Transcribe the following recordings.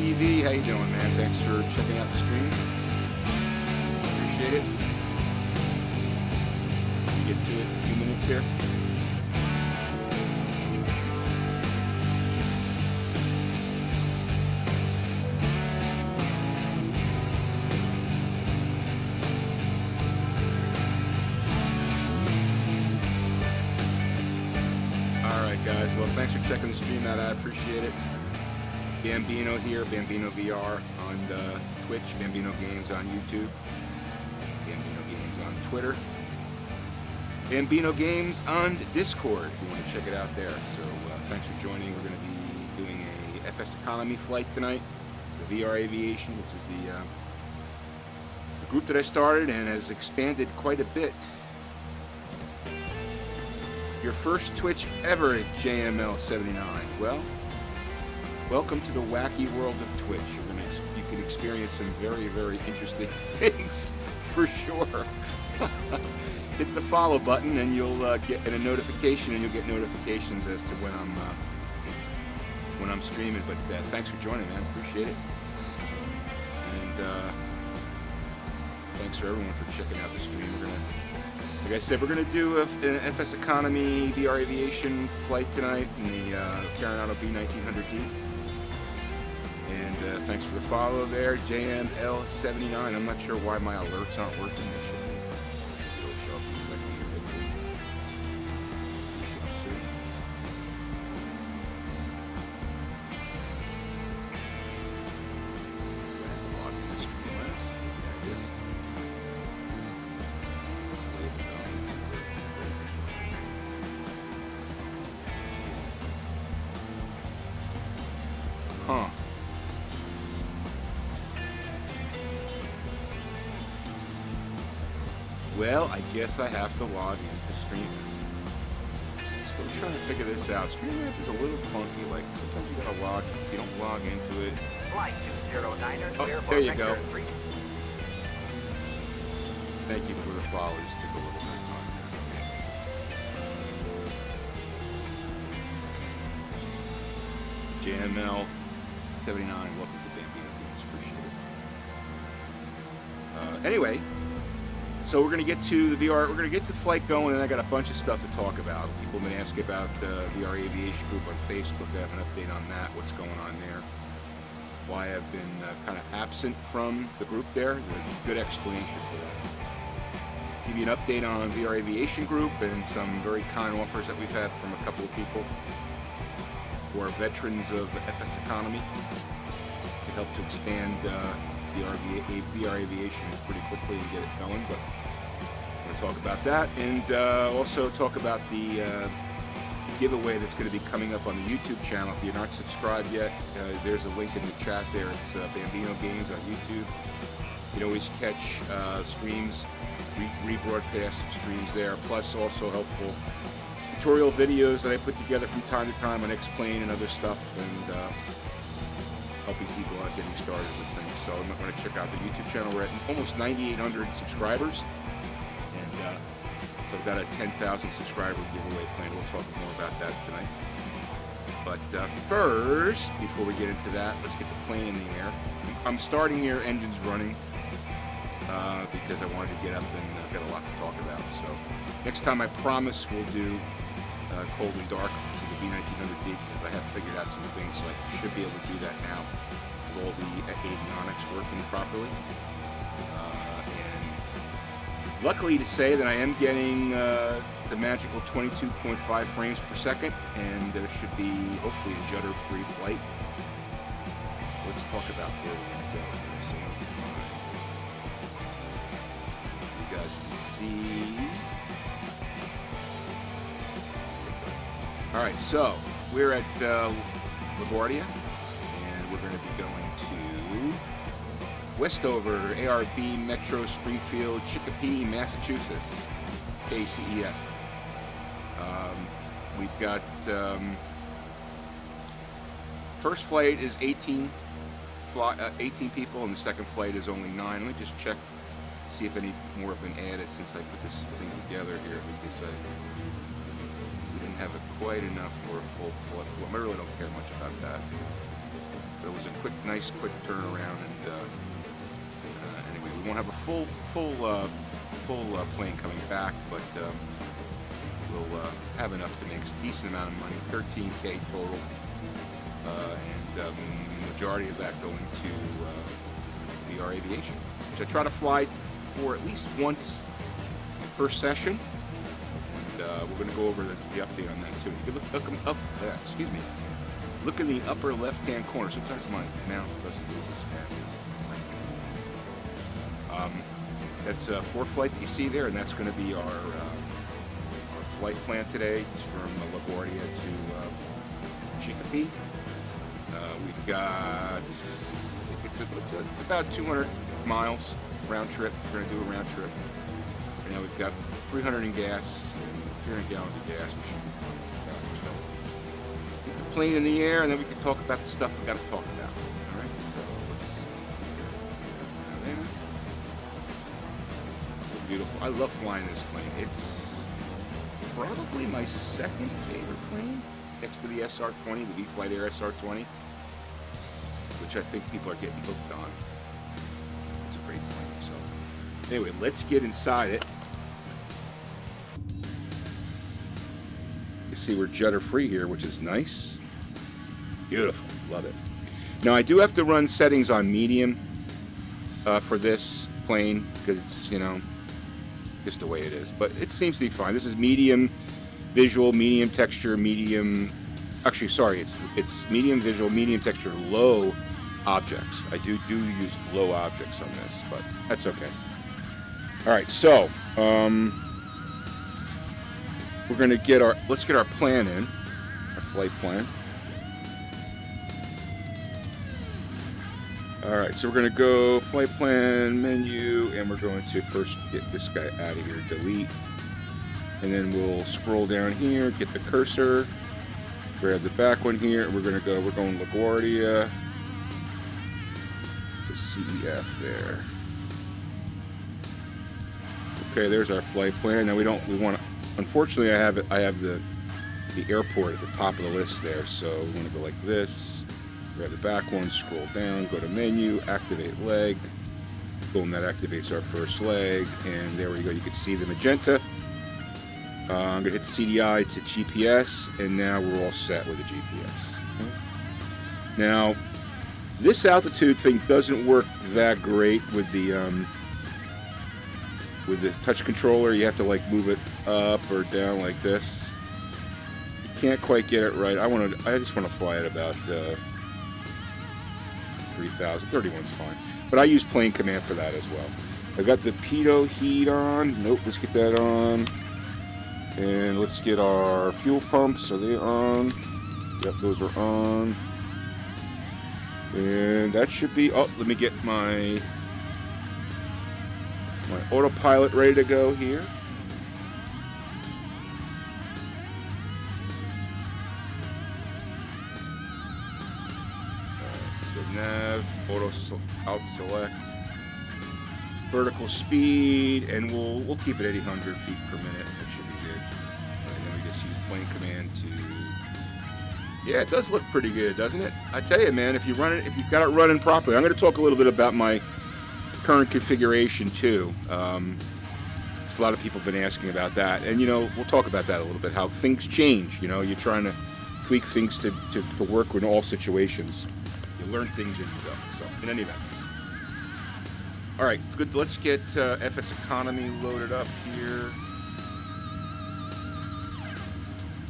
TV, how you doing, man? Thanks for checking out the stream. Appreciate it. We'll get to it in a few minutes here. Guys, well, thanks for checking the stream out. I appreciate it. Bambino here, Bambino VR on Twitch, Bambino Games on YouTube, Bambino Games on Twitter, Bambino Games on Discord if you want to check it out there. So thanks for joining. We're going to be doing a FSEconomy flight tonight, the VR Aviation, which is the group that I started and has expanded quite a bit. Your first Twitch ever at JML79. Well, welcome to the wacky world of Twitch. You can experience some very, very interesting things, for sure. Hit the follow button and you'll get a notification, and you'll get notifications as to when I'm streaming. But thanks for joining, man. Appreciate it. And thanks for everyone for checking out the stream. Like I said, we're going to do an FSEconomy VR Aviation flight tonight in the Carenado B1900D. And thanks for the follow there, JML79. I'm not sure why my alerts aren't working. They should be. It'll show up in a second here, hopefully. Let's see. Huh. Well, I guess I have to log into Stream. Still trying to figure this out. StreamYard is a little funky. Like, sometimes you gotta log. If you don't log into it. Flight 209er, oh, there you go. Thank you for the follow. This took a little bit of time. JML 79, welcome to Bambino Games, appreciate it. Anyway, so we're going to get to the VR, we're going to get the flight going, and I got a bunch of stuff to talk about. People have been asking about the VR Aviation group on Facebook. I have an update on that, what's going on there, why I've been kind of absent from the group there. There's a good explanation for that. Give you an update on VR Aviation group and some very kind offers that we've had from a couple of people who are veterans of FSEconomy to help to expand VR Aviation pretty quickly and get it going. But I'm going to talk about that, and also talk about the giveaway that's going to be coming up on the YouTube channel. If you're not subscribed yet, there's a link in the chat there. It's Bambino Games on YouTube. You can always catch streams, rebroadcast streams there, plus also helpful tutorial videos that I put together from time to time on Explain and other stuff, and helping people out getting started with things. So you might want to check out the YouTube channel. We're at almost 9,800 subscribers, and so I've got a 10,000 subscriber giveaway plan. We'll talk more about that tonight. But first, before we get into that, let's get the plane in the air. I'm starting here, engines running, because I wanted to get up and get a lot to talk about. So next time, I promise we'll do cold and dark with the B1900D, because I have figured out some things, so I should be able to do that now with all the avionics working properly. And luckily to say that I am getting the magical 22.5 frames per second, and there should be hopefully a judder-free flight. Let's talk about where we're going to go here. So you guys can see. All right, so we're at LaGuardia, and we're going to be going to Westover, ARB Metro Springfield, Chicopee, Massachusetts, KCEF. We've got first flight is 18 people, and the second flight is only 9. Let me just check, see if any more have been added since I put this thing together here, because we didn't have it quite enough for a full flight. I really don't care much about that. But it was a nice quick turnaround, and anyway, we won't have a full plane coming back, but we'll have enough to make a decent amount of money, $13K total, and the majority of that going to VR Aviation, which I try to fly for at least once per session. We're going to go over the update on that too. You can look them up. Excuse me. Look in the upper left-hand corner. Sometimes my mouse doesn't move as fast as. That's 4 flight that you see there, and that's going to be our flight plan today from LaGuardia to Chicopee. We've got it's about 200 miles round trip. We're going to do a round trip. And now we've got 300 in gas. 300 gallons of gas. We should be fine. So, get the plane in the air, and then we can talk about the stuff we got to talk about. All right. So let's. Beautiful. I love flying this plane. It's probably my second favorite plane, next to the SR-20, the V-Flight Air SR-20, which I think people are getting hooked on. It's a great plane. So anyway, let's get inside it. You see we're judder free here, which is nice. Beautiful. Love it. Now I do have to run settings on medium for this plane because it's, you know, just the way it is. But it seems to be fine. This is medium visual, medium texture, medium... Actually, sorry, it's medium visual, medium texture, low objects. I do use low objects on this, but that's okay. All right, so... we're going to get let's get our plan in, our flight plan. All right, so we're going to go flight plan menu, and we're going to first get this guy out of here, delete. And then we'll scroll down here, get the cursor, grab the back one here, and we're going LaGuardia to CEF there. Okay, there's our flight plan. Now we want to, unfortunately, I have the airport at the top of the list there, so we want to go like this, grab the back one, scroll down, go to menu, activate leg, boom, that activates our first leg, and there we go, you can see the magenta. I'm going to hit the CDI to GPS, and now we're all set with the GPS. Okay. Now, this altitude thing doesn't work that great with the touch controller. You have to like move it up or down like this. You can't quite get it right. I just want to fly at about 3,000. 31's fine. But I use plane command for that as well. I've got the pitot heat on. Nope, let's get that on. And let's get our fuel pumps. Are they on? Yep, those are on. And that should be... Oh, let me get my autopilot ready to go here. So nav, auto select, vertical speed, and we'll keep it at 800 feet per minute. That should be good. And then we just use plane command to. Yeah, it does look pretty good, doesn't it? I tell you, man, if you've got it running properly. I'm going to talk a little bit about my current configuration too. There's a lot of people have been asking about that, and you know, we'll talk about that a little bit. How things change. You know, you're trying to tweak things to work in all situations. You learn things as you go. So, in any event. All right, good. Let's get FSEconomy loaded up here.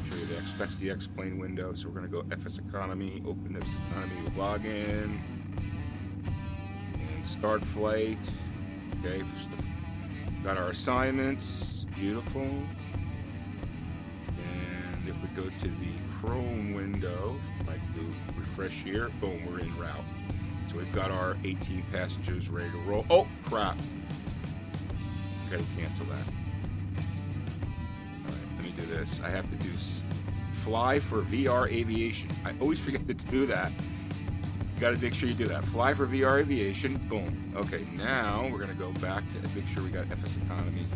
Show you that's the X-plane window. So we're going to go FSEconomy, open FSEconomy, login, and start flight. Okay, got our assignments. Beautiful. And if we go to the Chrome window, like do refresh here, boom, we're en route. So we've got our 18 passengers ready to roll. Oh, crap. Gotta cancel that. All right, let me do this. I have to do fly for VR Aviation. I always forget to do that. You gotta make sure you do that. Fly for VR Aviation. Boom. Okay, now we're gonna go back to make sure we got FSEconomy.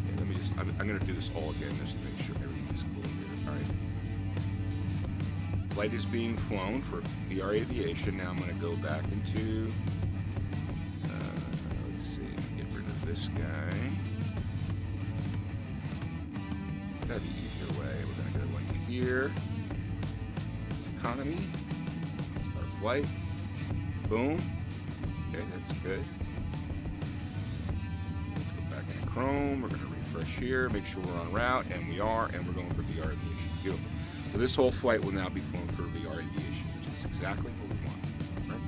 Okay, let me just, I'm gonna do this all again just to make sure everything is cool here. All right. flight is being flown for VR Aviation. Now I'm going to go back into, let's see, get rid of this guy. That'd be the easier way. We're going to go into here. It's economy. Start flight. Boom. Okay, that's good. Let's go back into Chrome. We're going to refresh here, make sure we're on route, and we are, and we're going for VR Aviation. Beautiful. So this whole flight will now be flown for VR Aviation, which is exactly what we want. Right?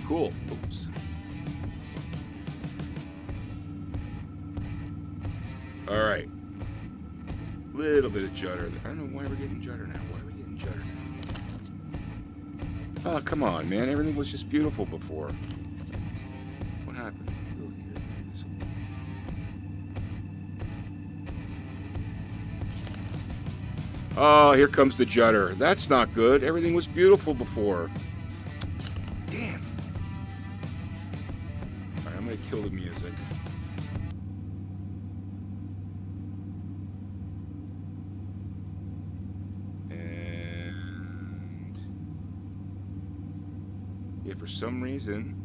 Cool. Oops. All right. Little bit of judder. I don't know why we're getting judder now. Why are we getting judder now? Oh, come on, man. Everything was just beautiful before. What happened? Go here. This one. Oh, here comes the judder. That's not good. Everything was beautiful before. Damn. All right, I'm going to kill the music. And yeah, for some reason,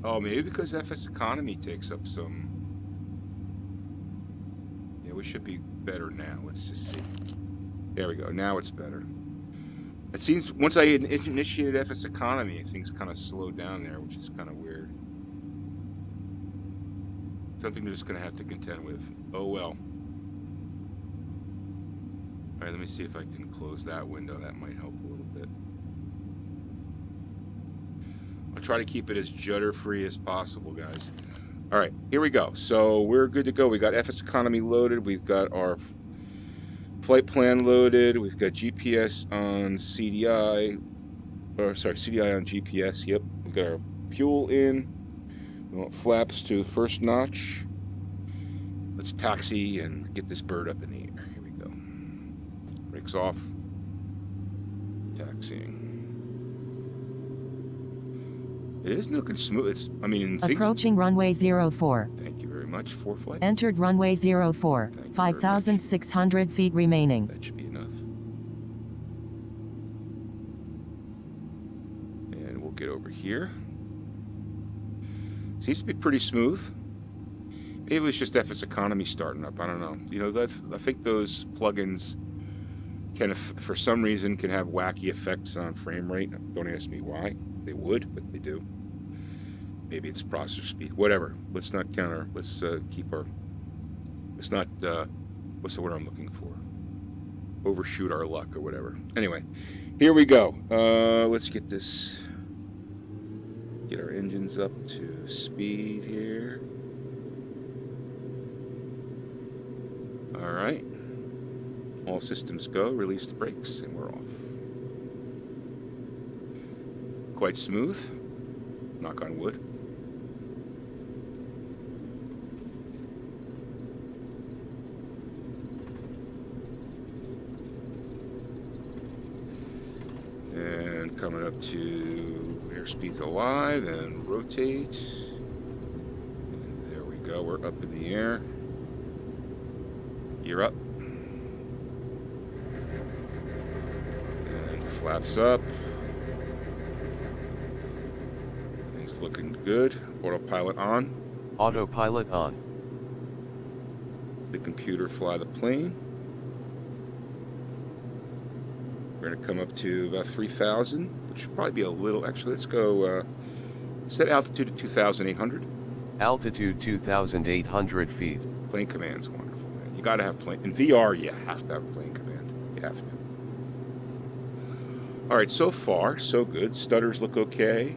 oh, maybe because FSEconomy takes up some. Yeah, we should be better now. Let's just see. There we go. Now it's better. It seems once I initiated FSEconomy, things kind of slowed down there, which is kind of weird. Something we're just going to have to contend with. Oh well. All right, let me see if I can close that window. That might help a little bit. I'll try to keep it as judder-free as possible, guys. All right, here we go. So we're good to go. We got FSEconomy loaded. We've got our flight plan loaded. We've got GPS on CDI. Or sorry, CDI on GPS. Yep. We've got our fuel in. We want flaps to the first notch. Let's taxi and get this bird up in the air. Here we go. Brakes off. Taxiing. It is looking smooth. It's, I mean, approaching runway 04. Thank you very much. For flight. Entered runway 04. 5,600 feet remaining. That should be enough. And we'll get over here. Seems to be pretty smooth. Maybe it was just FSEconomy starting up. I don't know. You know, I think those plugins can, for some reason, can have wacky effects on frame rate. Don't ask me why. They would, but they do. Maybe it's processor speed. Whatever. Let's not counter. Let's keep our. Let's not. What's the word I'm looking for? Overshoot our luck or whatever. Anyway, here we go. Let's get this. Get our engines up to speed here. All right. All systems go. Release the brakes, and we're off. Quite smooth. Knock on wood. And coming up to airspeed's alive and rotate. And there we go. We're up in the air. Gear up. And flaps up. Looking good. Autopilot on. Autopilot on. The computer fly the plane. We're going to come up to about 3,000, which should probably be a little. Actually, let's go set altitude at 2,800. Altitude 2,800 feet. Plane command's wonderful, man. You got to have plane. In VR, you have to have plane command. You have to. All right, so far, so good. Stutters look okay.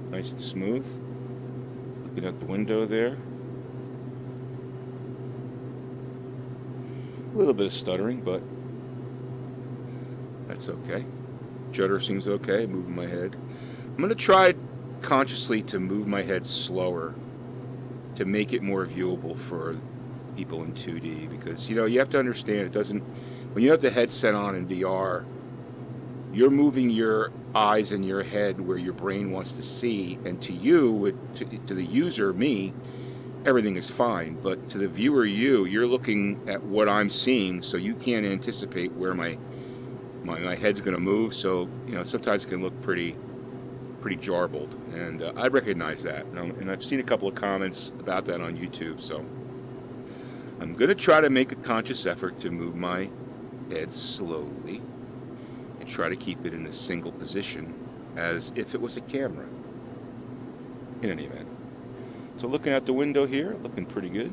Nice and smooth. Looking out the window there. A little bit of stuttering, but that's okay. Judder seems okay, moving my head. I'm going to try consciously to move my head slower to make it more viewable for people in 2D, because, you know, you have to understand, it doesn't, when you have the headset on in VR, you're moving your eyes and your head where your brain wants to see, and to you, to the user, me, everything is fine, but to the viewer, you're looking at what I'm seeing, so you can't anticipate where my my head's going to move, so you know sometimes it can look pretty jarbled, and I recognize that, and I've seen a couple of comments about that on YouTube. So I'm going to try to make a conscious effort to move my head slowly and try to keep it in a single position as if it was a camera in any event. So looking out the window here, looking pretty good.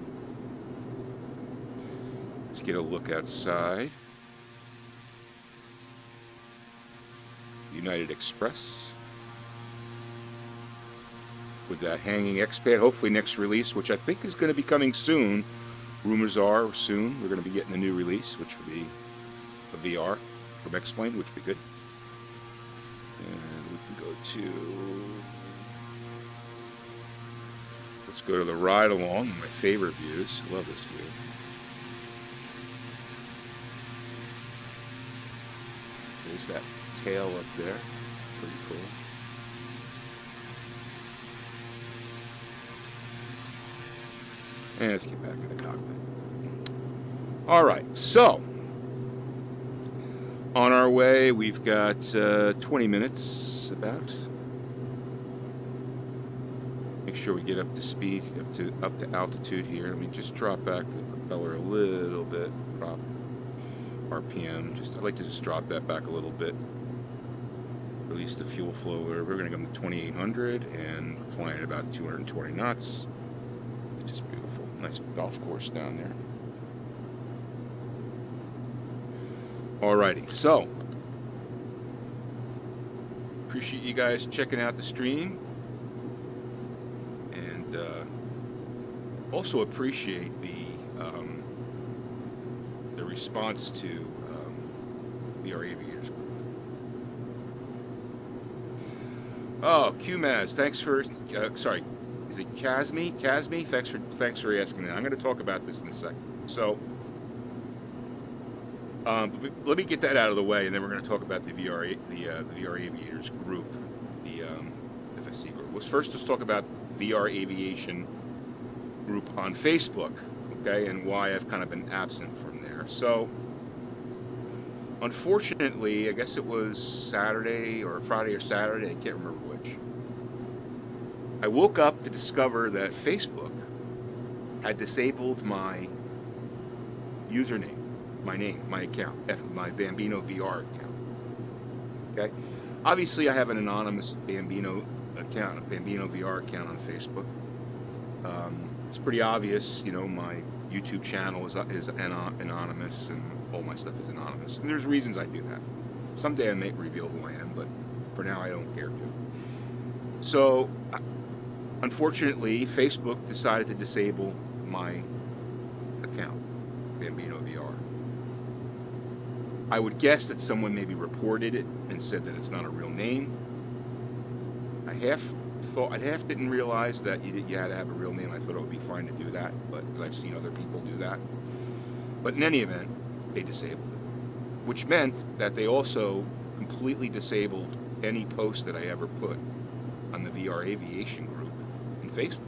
Let's get a look outside. United Express with that hanging X-Pad, hopefully next release, which I think is going to be coming soon. Rumors are soon we're going to be getting a new release, which will be a VR from X-Plane, which would be good. And we can go to, let's go to the ride along, my favorite views. I love this view. There's that tail up there, pretty cool. And let's get back in the cockpit. All right, so on our way, we've got 20 minutes about. Make sure we get up to speed, up to altitude here. Let me just drop back the propeller a little bit, drop RPM. I'd like to just drop that back a little bit. Release the fuel flow. We're going to go to 2800 and flying at about 220 knots, which is beautiful. Nice golf course down there. Alrighty, so appreciate you guys checking out the stream, and also appreciate the response to VR Aviators Group. Oh, QMAS, thanks for sorry. Is it Casmi? Casmi? Thanks for asking that. I'm going to talk about this in a second. So, let me get that out of the way, and then we're going to talk about the VR Aviators Group, the FSE Group. First, let's talk about VR Aviation Group on Facebook, okay, and why I've kind of been absent from there. So, unfortunately, I guess it was Saturday or Friday or Saturday, I can't remember which. I woke up to discover that Facebook had disabled my username, my name, my account, my Bambino VR account. Okay, obviously I have an anonymous Bambino account, a Bambino VR account on Facebook. It's pretty obvious, you know, my YouTube channel is anonymous, and all my stuff is anonymous. And there's reasons I do that. Someday I may reveal who I am, but for now I don't care to. So, unfortunately, Facebook decided to disable my account, Bambino VR. I would guess that someone maybe reported it and said that it's not a real name. I half didn't realize that you had to have a real name. I thought it would be fine to do that, but I've seen other people do that. But in any event, they disabled it, which meant that they also completely disabled any post that I ever put on the VR Aviation Group in Facebook,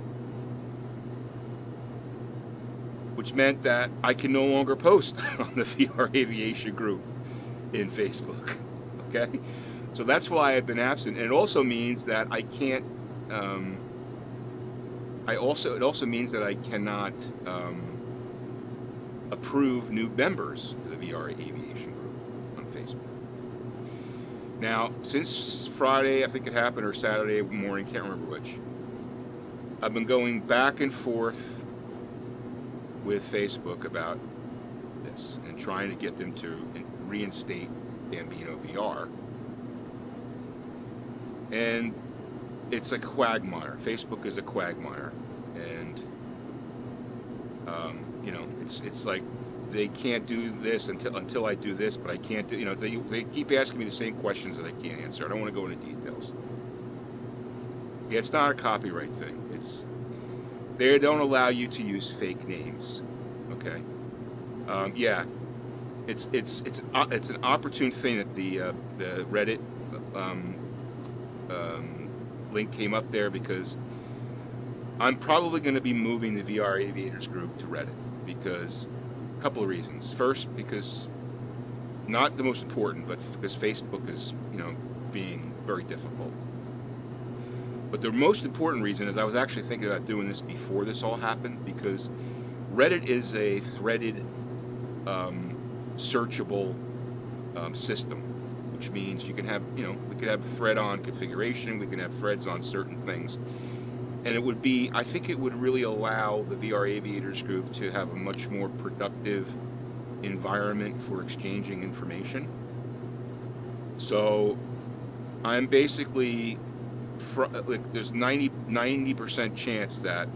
which meant that I can no longer post on the VR Aviation Group in Facebook. Okay, so that's why I've been absent, and it also means that I can't. It also means that I cannot approve new members to the VR Aviation Group on Facebook. Now, since Friday, I think it happened, or Saturday morning, can't remember which, I've been going back and forth with Facebook about this and trying to get them to reinstate Bambino VR. And it's a quagmire. Facebook is a quagmire. And, you know, it's like they can't do this until I do this, but I can't do, you know, they keep asking me the same questions that I can't answer. I don't want to go into details. Yeah, it's not a copyright thing. They don't allow you to use fake names. Okay. Yeah, it's an opportune thing that the Reddit link came up there, because I'm probably going to be moving the VR Aviators Group to Reddit, because a couple of reasons. First, because Not the most important, but because Facebook is, being very difficult. But the most important reason is I was actually thinking about doing this before this all happened, because Reddit is a threaded, searchable system, which means you can have, we could have a thread on configuration, we can have threads on certain things. And it would be, I think it would really allow the VR Aviators group to have a much more productive environment for exchanging information. So I'm basically, there's 90% chance that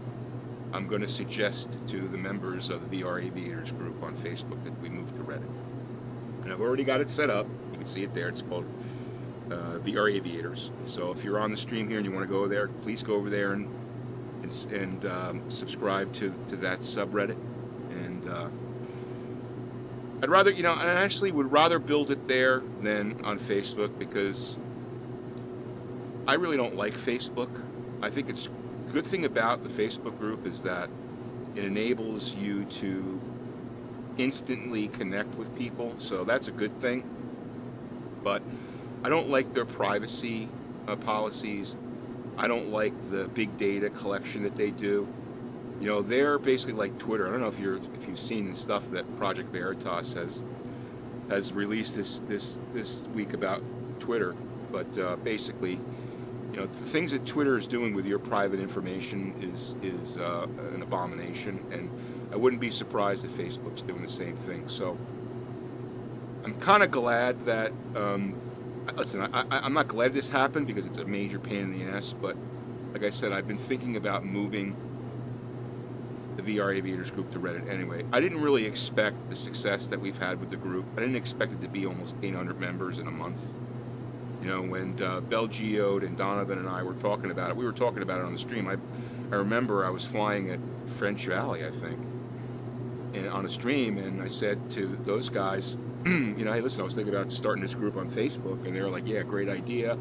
I'm going to suggest to the members of the VR Aviators group on Facebook that we move to Reddit. And I've already got it set up. You can see it there. It's called VR Aviators. So if you're on the stream here and you want to go there, please go over there and subscribe to that subreddit. And I'd rather, I actually would rather build it there than on Facebook, because I really don't like Facebook. I think it's the good thing about the Facebook group is that it enables you to instantly connect with people, so that's a good thing. But I don't like their privacy policies. I don't like the big data collection that they do. They're basically like Twitter. I don't know if you've seen the stuff that Project Veritas has released this week about Twitter, but basically, the things that Twitter is doing with your private information is an abomination, and I wouldn't be surprised if Facebook's doing the same thing. So I'm kind of glad that, listen, I'm not glad this happened because it's a major pain in the ass, but like I said, I've been thinking about moving the VR Aviators group to Reddit anyway. I didn't really expect the success that we've had with the group. I didn't expect it to be almost 800 members in a month. When Belgiode and Donovan and I were talking about it, we were talking about it on the stream. I remember I was flying at French Valley, I think, and on a stream, and I said to those guys, hey, listen, I was thinking about starting this group on Facebook, and they were like, yeah, great idea.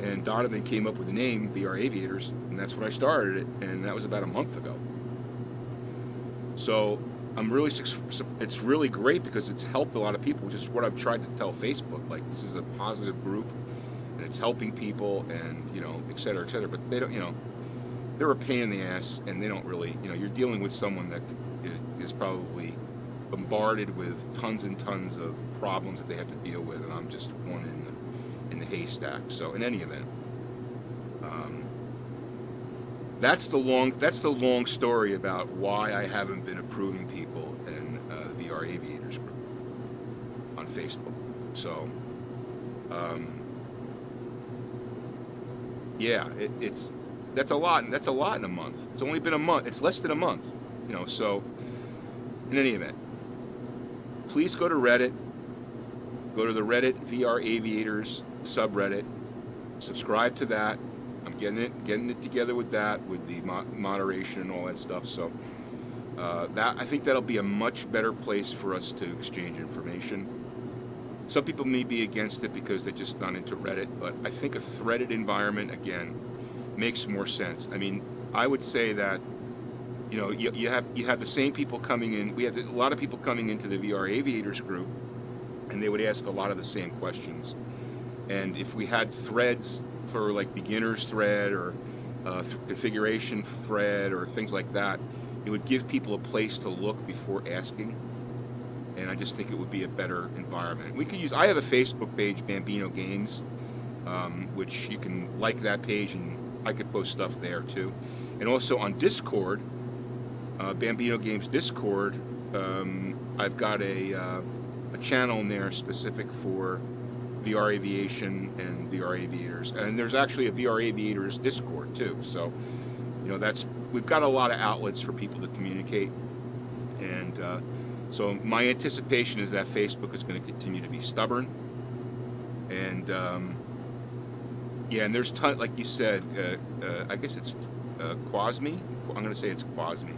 And Donovan came up with the name VR Aviators, and that's when I started it, and that was about a month ago. So it's really great because it's helped a lot of people, which is what I've tried to tell Facebook. Like, this is a positive group, and it's helping people, and et cetera, et cetera. But they don't, they're a pain in the ass, and they don't really, you're dealing with someone that is probably bombarded with tons and tons of problems that they have to deal with, and I'm just one in the haystack. So in any event, that's the long story about why I haven't been approving people in the VR Aviators group on Facebook. So yeah, that's a lot, and that's a lot in a month. It's only been a month. It's less than a month, So in any event, please go to Reddit. Go to the Reddit VR Aviators subreddit. Subscribe to that. I'm getting it together with that, with the moderation and all that stuff. So I think that'll be a much better place for us to exchange information. Some people may be against it because they're just not into Reddit, but I think a threaded environment, again, makes more sense. I mean, I would say that you have the same people coming in. We had a lot of people coming into the VR Aviators group, and they would ask a lot of the same questions. And if we had threads for like beginners thread or configuration thread or things like that, it would give people a place to look before asking. And I just think it would be a better environment. I have a Facebook page, Bambino Games, which you can like that page, and I could post stuff there too. And also on Discord, Bambino Games Discord, I've got a channel in there specific for VR Aviation and VR Aviators, and there's actually a VR Aviators Discord too. So, we've got a lot of outlets for people to communicate, and so my anticipation is that Facebook is going to continue to be stubborn, and yeah, and there's like you said, I guess it's Quasme. I'm going to say it's Quasme.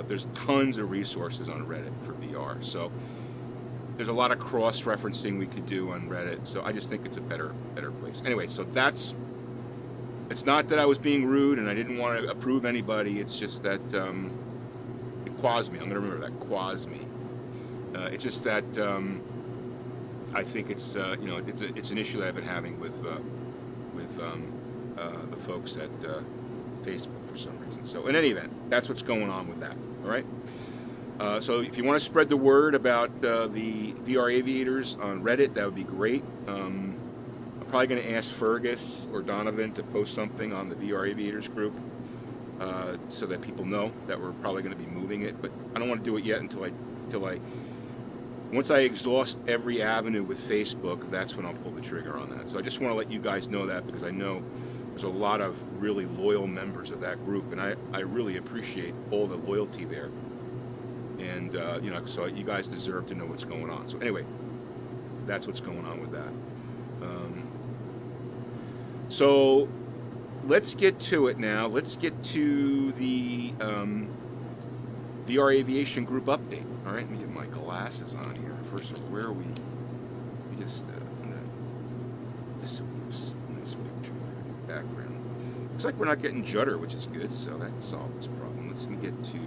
There's tons of resources on Reddit for VR, so there's a lot of cross-referencing we could do on Reddit. So I just think it's a better place. Anyway, so it's not that I was being rude and I didn't want to approve anybody. It's just that Quasme. I'm going to remember that Quasme. It's just that I think it's you know, it's an issue that I've been having with the folks at Facebook for some reason. So in any event, that's what's going on with that. All right. So if you want to spread the word about the VR aviators on Reddit, that would be great. I'm probably going to ask Fergus or Donovan to post something on the VR aviators group so that people know that we're probably going to be moving it. But I don't want to do it yet until once I exhaust every avenue with Facebook, that's when I'll pull the trigger on that. So I just want to let you guys know that, because I know there's a lot of really loyal members of that group, and I really appreciate all the loyalty there. And, you know, so you guys deserve to know what's going on. So anyway, that's what's going on with that. So let's get to it now. Let's get to the VR Aviation Group update. All right, let me get my glasses on here. First of all, where are we? We just so we have a nice picture background. Looks like we're not getting judder, which is good, so that solves this problem. Let's get to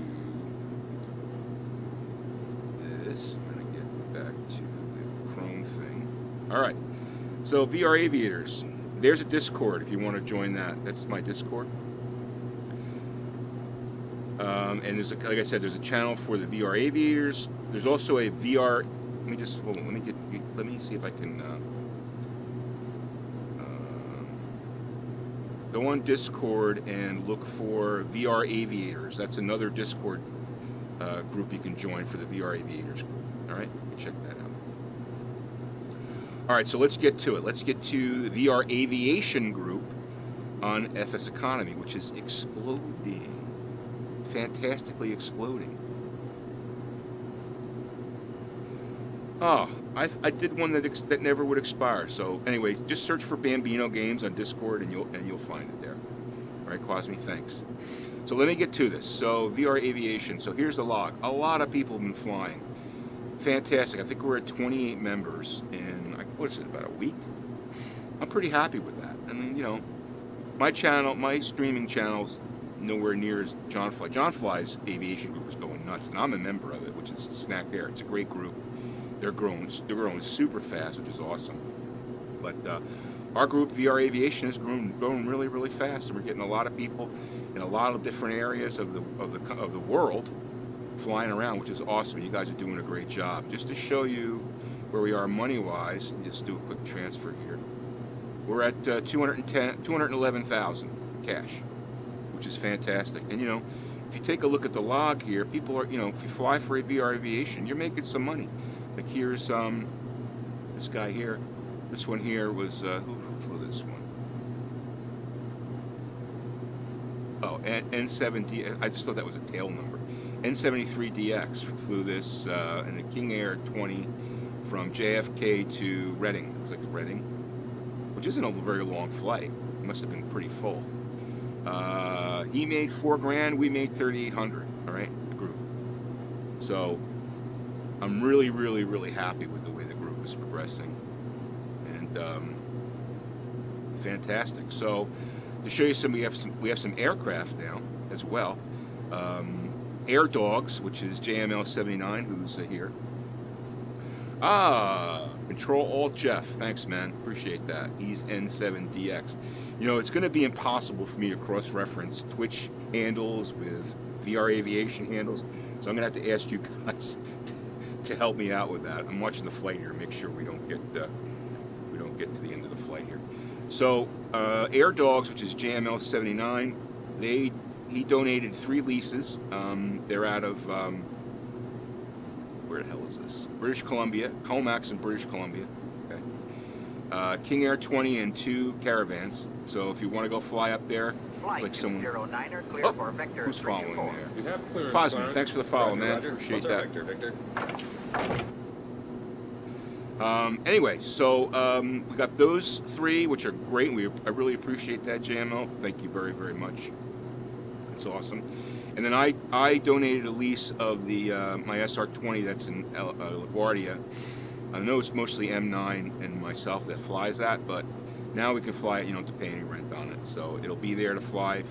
this. I'm going to get back to the Chrome thing. All right, so VR Aviators. There's a Discord if you want to join that. That's my Discord. And there's like I said, there's a channel for the VR aviators. There's also a VR. Let me just hold on. Let me see if I can go on Discord and look for VR aviators. That's another Discord group you can join for the VR aviators group. All right, check that out. All right, so let's get to it. Let's get to the VR Aviation group on FSEconomy, which is exploding. Fantastically exploding. Oh, I did one that never would expire. So anyway, just search for Bambino Games on Discord and you'll find it there. All right, Quasmi, thanks. So let me get to this. So VR Aviation. So here's the log. A lot of people have been flying. Fantastic. I think we're at 28 members in, what is it, about a week? I'm pretty happy with that. I mean, you know, my channel, my streaming channel's nowhere near as John Fly. John Fly's aviation group is going nuts, and I'm a member of it, which is Snack Air. It's a great group. They're growing super fast, which is awesome. But our group, VR Aviation, is growing really, really fast, and we're getting a lot of people in a lot of different areas of the world flying around, which is awesome. You guys are doing a great job. Just to show you where we are money-wise, just do a quick transfer here. We're at 211,000 cash, which is fantastic. And you know, if you take a look at the log here, people are, you know, if you fly for a VR Aviation, you're making some money. Like here's this guy here. This one here was who flew this one? Oh, N7D. I just thought that was a tail number. N73DX flew this in the King Air 20 from JFK to Reading. It's like Reading, which isn't a very long flight. It must have been pretty full. He made $4 grand. We made 3,800. All right, the group. So I'm really, really, really happy with the way the group is progressing, and fantastic. So to show you we have some aircraft now as well. Air Dogs, which is JML79, who's here. Control Alt Jeff, thanks man, appreciate that. He's N7DX. You know, it's going to be impossible for me to cross-reference Twitch handles with VR Aviation handles, so I'm going to have to ask you guys to help me out with that. I'm watching the flight here, make sure we don't get to the end of the flight here. So Air Dogs, which is JML79, he donated 3 leases. They're out of where the hell is this? British Columbia, Comax in British Columbia. Okay. King Air 20 and 2 Caravans. So if you want to go fly up there, it's like someone. Who's following there? We have clearance. Cosme, thanks for the follow, man. Roger. Appreciate that. Victor. Anyway, so we got those 3, which are great. I really appreciate that, JML. Thank you very, very much. It's awesome. And then I donated a lease of the my SR20 that's in LaGuardia. I know it's mostly M9 and myself that flies that, but now we can fly it. You don't have to pay any rent on it, so it'll be there to fly.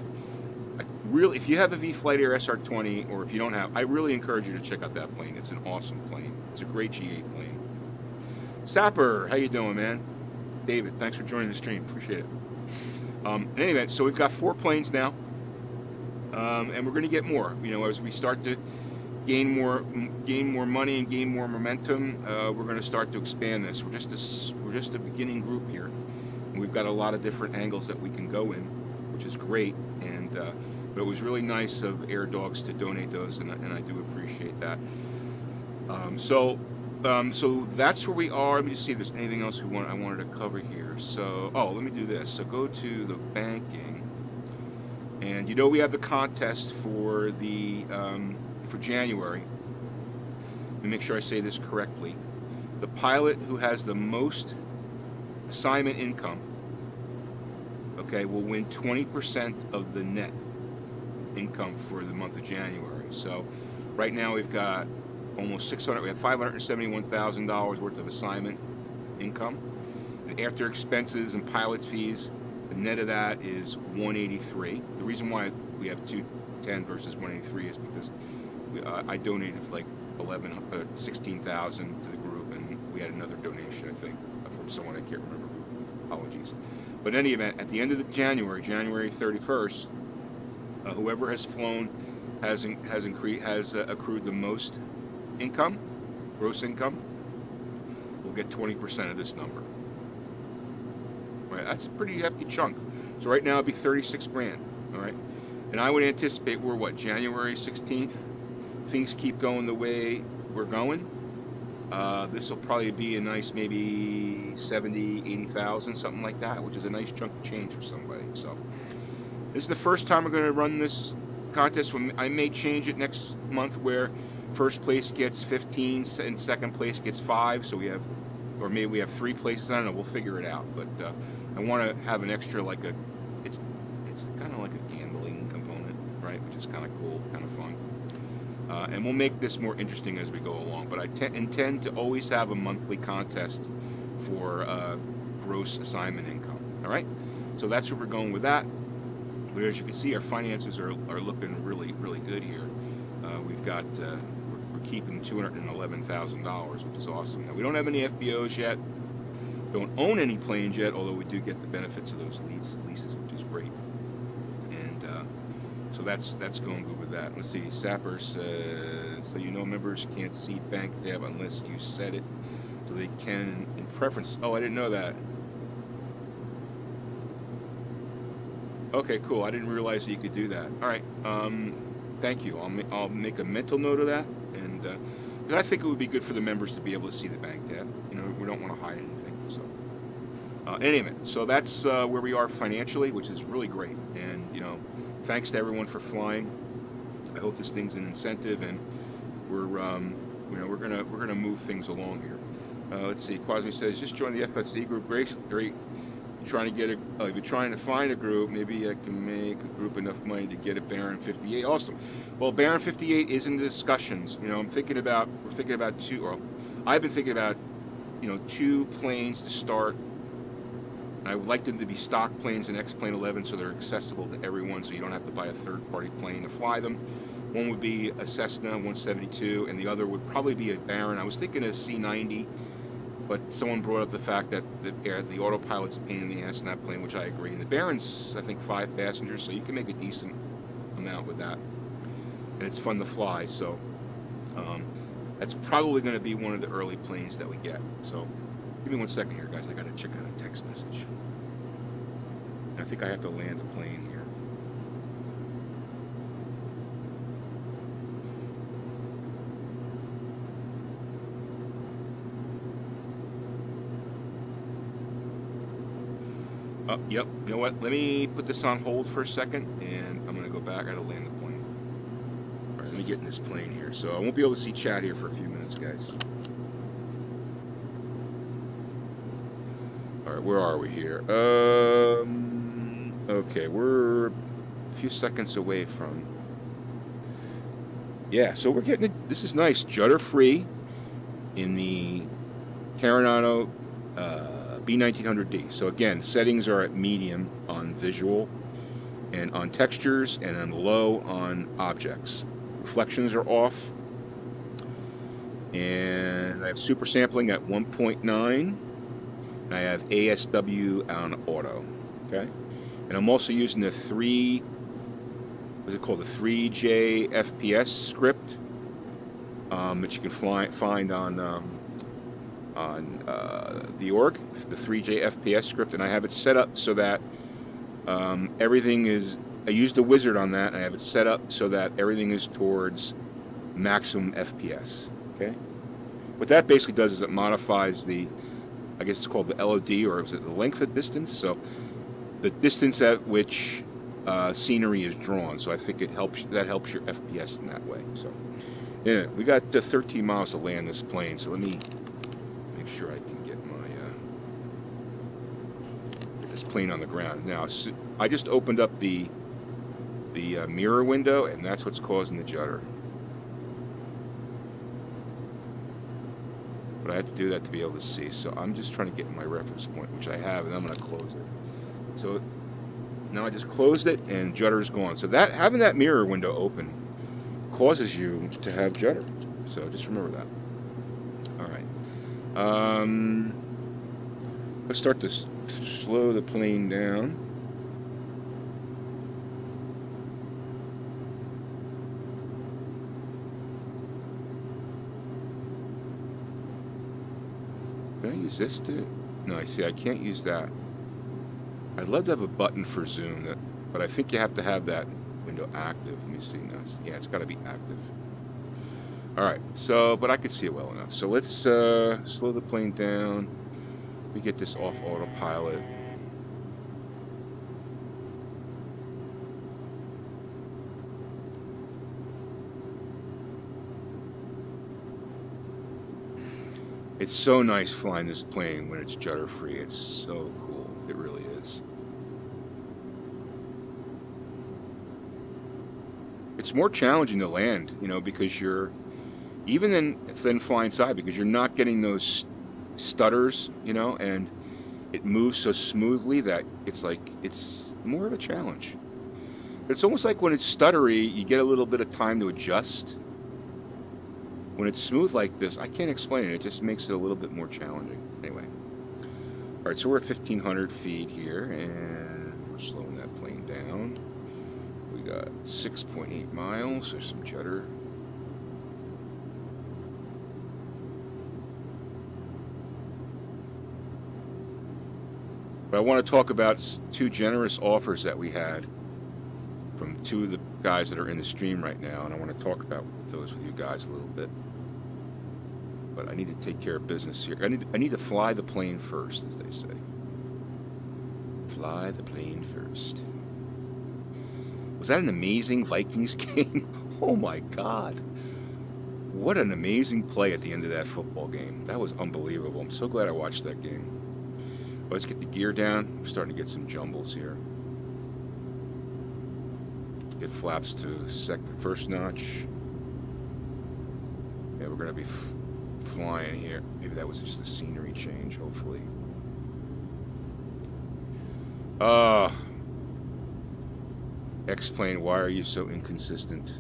If you have a V-Flight Air SR20, or if you don't have, I really encourage you to check out that plane. It's an awesome plane. It's a great G8 plane. Sapper, how you doing, man? David, thanks for joining the stream. Appreciate it. In any event, so we've got 4 planes now, and we're going to get more. You know, as we start to gain more money and gain more momentum, we're going to start to expand this. We're just a beginning group here, and we've got a lot of different angles that we can go in, which is great. And but it was really nice of Air Dogs to donate those, and I do appreciate that. So that's where we are. Let me just see if there's anything else I wanted to cover here. So, let me do this. So go to the banking, and you know we have the contest for the for January. Let me make sure I say this correctly. The pilot who has the most assignment income, okay, will win 20% of the net income for the month of January. So right now we've got almost we have $571,000 worth of assignment income. And after expenses and pilot fees, the net of that is 183. The reason why we have 210 versus 183 is because I donated like 16,000 to the group, and we had another donation, I think, from someone I can't remember. Apologies. But in any event, at the end of the January 31st, whoever has flown has accrued the most income, gross income, will get 20% of this number. Right, that's a pretty hefty chunk. So right now it'd be 36 grand. All right, and I would anticipate we're what, January 16th. Things keep going the way we're going. This will probably be a nice maybe 70, 80,000, something like that, which is a nice chunk of change for somebody. So this is the first time we're going to run this contest. I may change it next month where first place gets 15 and second place gets 5. So we have, or maybe we have 3 places. I don't know. We'll figure it out. But I want to have an extra, like it's kind of like a gambling component, right? Which is kind of cool, kind of fun. And we'll make this more interesting as we go along. But I intend to always have a monthly contest for gross assignment income. All right. So that's where we're going with that. But as you can see, our finances are looking really, really good here. We've got we're keeping $211,000, which is awesome. Now we don't have any FBOs yet. Don't own any planes yet, although we do get the benefits of those leases, which is great. And so that's going good with that. Let's see. Sapper says, so you know members can't see bank dev unless you set it so they can in preference. Oh, I didn't know that. Okay, cool. I didn't realize that you could do that. All right. Thank you. I'll make a mental note of that, and I think it would be good for the members to be able to see the bank debt. You know, we don't want to hide anything. So, anyway, so that's where we are financially, which is really great. And you know, thanks to everyone for flying. I hope this thing's an incentive, and we're we're gonna move things along here. Let's see. Quasmi says just join the FSE group. Great. Trying to get if you're trying to find a group, maybe I can make a group enough money to get a Baron 58. Awesome. Well, Baron 58 is in the discussions. You know, we're thinking about 2, or I've been thinking about, 2 planes to start. I would like them to be stock planes in X-Plane 11 so they're accessible to everyone, so you don't have to buy a third-party plane to fly them. One would be a Cessna 172, and the other would probably be a Baron. I was thinking a C90. But someone brought up the fact that the autopilot's a pain in the ass in that plane, which I agree. And the Baron's, I think, 5 passengers, so you can make a decent amount with that. And it's fun to fly, so that's probably going to be one of the early planes that we get. So give me 1 second here, guys. I got to check out a text message. I think I have to land a plane here. Yep. You know what? Let me put this on hold for a second, and I'm going to go back. I got to land the plane. All right, let me get in this plane here. So I won't be able to see chat here for a few minutes, guys. All right, where are we here? Okay, we're a few seconds away from... Yeah, so we're getting it. This is nice. Judder-free in the Carenado B1900D. So again, settings are at medium on visual and on textures, and on low on objects. Reflections are off. And I have super sampling at 1.9. And I have ASW on auto. Okay. And I'm also using the what's it called? The 3J FPS script that you can find on the org, the 3J FPS script, and I have it set up so that everything is. I used the wizard on that, and I have it set up so that everything is towards maximum FPS. Okay. What that basically does is it modifies the, I guess it's called the LOD, or is it the length of distance? So the distance at which scenery is drawn. So I think it helps. That helps your FPS in that way. So yeah, we got 13 miles to land this plane. So let me make sure I can get my get this plane on the ground. Now I just opened up the mirror window, and that's what's causing the judder. But I have to do that to be able to see. So I'm just trying to get my reference point, which I have, and I'm going to close it. So now I just closed it, and judder is gone. So that having that mirror window open causes you to have judder. So just remember that. All right. Let's start to slow the plane down. Can I use this to? No, I see. I can't use that. I'd love to have a button for zoom, but I think you have to have that window active. Let me see. No, yeah, it's got to be active. All right. So, but I could see it well enough. So let's slow the plane down. We get this off autopilot. It's so nice flying this plane when it's judder free. It's so cool. It really is. It's more challenging to land, you know, because you're even than flying side, because you're not getting those stutters, you know, and it moves so smoothly that it's like it's more of a challenge. But it's almost like when it's stuttery, you get a little bit of time to adjust. When it's smooth like this, I can't explain it. It just makes it a little bit more challenging. Anyway. All right, so we're at 1,500 feet here, and we're slowing that plane down. We got 6.8 miles. There's some judder. But I want to talk about two generous offers that we had from two of the guys that are in the stream right now, and I want to talk about those with you guys a little bit. But I need to take care of business here. I need to fly the plane first, as they say. Fly the plane first. Was that an amazing Vikings game? Oh my God. What an amazing play at the end of that football game. That was unbelievable. I'm so glad I watched that game. Let's get the gear down. I'm starting to get some jumbles here. Get flaps to first notch. Yeah, we're going to be flying here. Maybe that was just a scenery change, hopefully. X-Plane, why are you so inconsistent?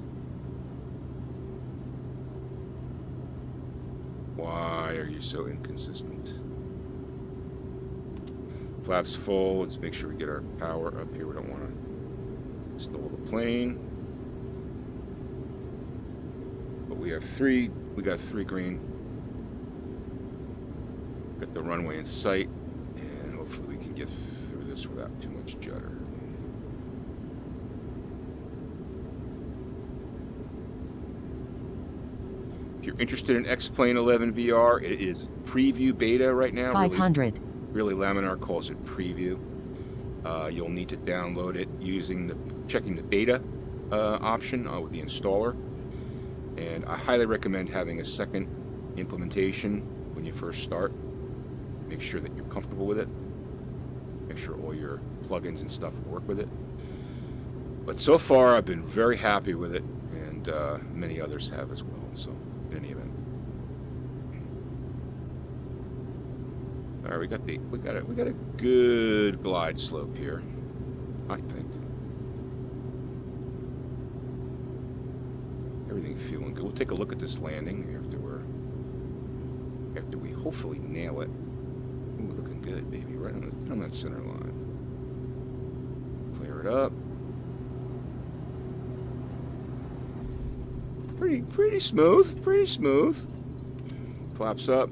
Why are you so inconsistent? Flaps full. Let's make sure we get our power up here. We don't want to stall the plane. But we got three green. Got the runway in sight, and hopefully we can get through this without too much judder. If you're interested in X-Plane 11 VR, it is preview beta right now. 500. Really, Laminar calls it preview. You'll need to download it checking the beta option with the installer. And I highly recommend having a second implementation when you first start. Make sure that you're comfortable with it. Make sure all your plugins and stuff work with it. But so far, I've been very happy with it, and many others have as well. So, in any event, all right, we got a good glide slope here, I think. Everything feeling good. We'll take a look at this landing after we're after we hopefully nail it. Ooh, looking good, baby. Right on that center line. Flare it up. Pretty smooth. Pretty smooth. Flaps up.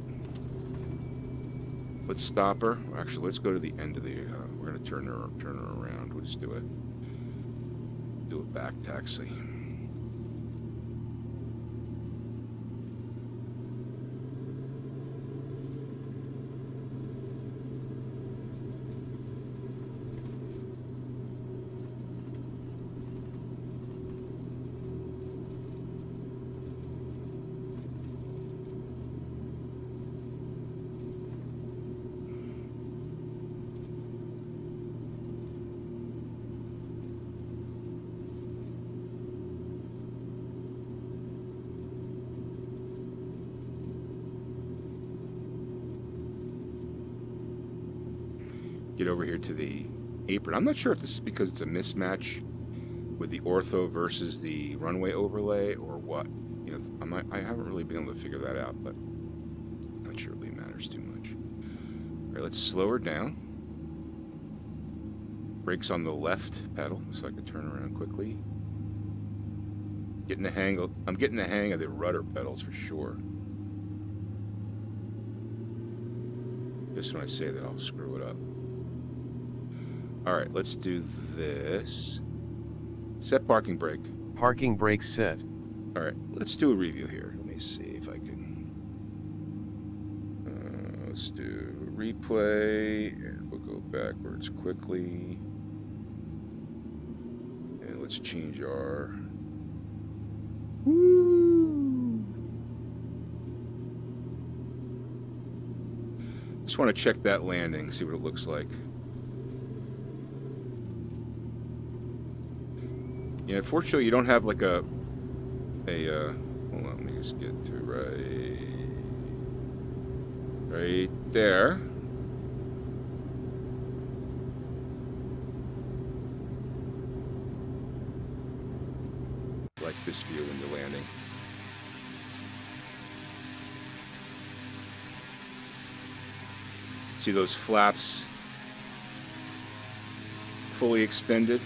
Let's stop her. Actually, let's go to the end of the. We're gonna turn her around. We'll just do it. Do a back taxi. Get over here to the apron. I'm not sure if this is because it's a mismatch with the ortho versus the runway overlay or what. You know, I haven't really been able to figure that out, but I'm not sure it really matters too much. All right, let's slow her down. Brakes on the left pedal, so I can turn around quickly. I'm getting the hang of the rudder pedals for sure. Just when I say that, I'll screw it up. All right, let's do this. Set parking brake. Parking brake set. All right, let's do a review here. Let me see if I can. Let's do replay, and we'll go backwards quickly. And let's change our. Woo! Just want to check that landing, see what it looks like. Yeah, unfortunately, you don't have like a hold on, let me just get to right there. Like this view when you're landing. See those flaps fully extended?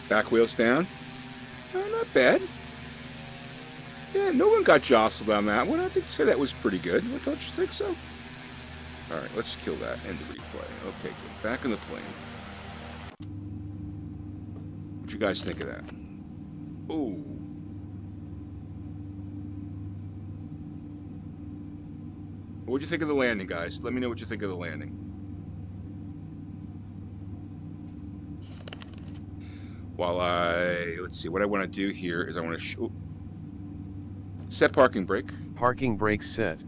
Back wheels down. Not bad. Yeah, no one got jostled on that one. I think say that was pretty good. Don't you think so? All right, let's kill that. End the replay. Okay, good. Back in the plane. What you guys think of that? Ooh. What'd you think of the landing, guys? Let me know what you think of the landing. While let's see, what I want to do here is I want to set parking brake. Parking brake set.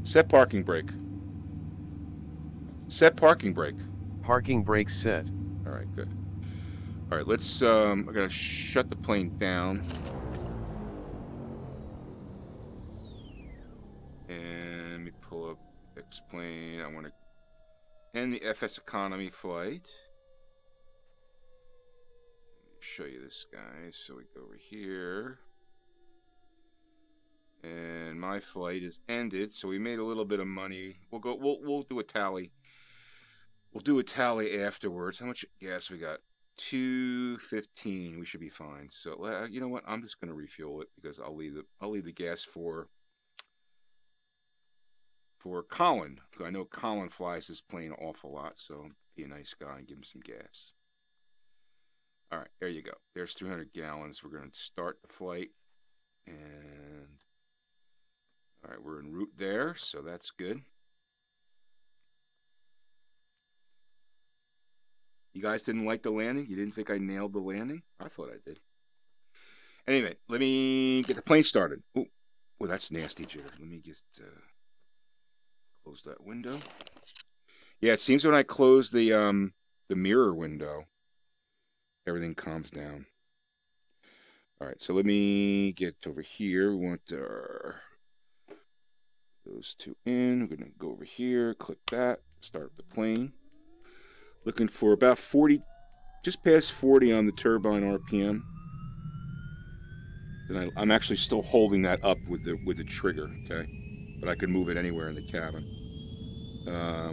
Set parking brake. Set parking brake. Parking brake set. All right, good. All right, let's, I'm going to shut the plane down. And let me pull up X-plane. I want to end the FSEconomy flight. Let me show you this, guys. So we go over here. And my flight is ended, so we made a little bit of money. We'll do a tally. We'll do a tally afterwards. How much gas we got? 215. We should be fine. So you know what? I'm just gonna refuel it because I'll leave the gas for Colin. I know Colin flies this plane an awful lot, so be a nice guy and give him some gas. All right, there you go. There's 300 gallons. We're gonna start the flight, and all right, we're en route there, so that's good. You guys didn't like the landing? You didn't think I nailed the landing? I thought I did. Anyway, let me get the plane started. Oh, that's nasty, Jitter. Let me just close that window. Yeah, it seems when I close the mirror window, everything calms down. All right, so let me get over here. We want those two in. We're going to go over here, click that, start up the plane. Looking for about 40, just past 40 on the turbine RPM. Then I'm actually still holding that up with the trigger, okay? But I can move it anywhere in the cabin.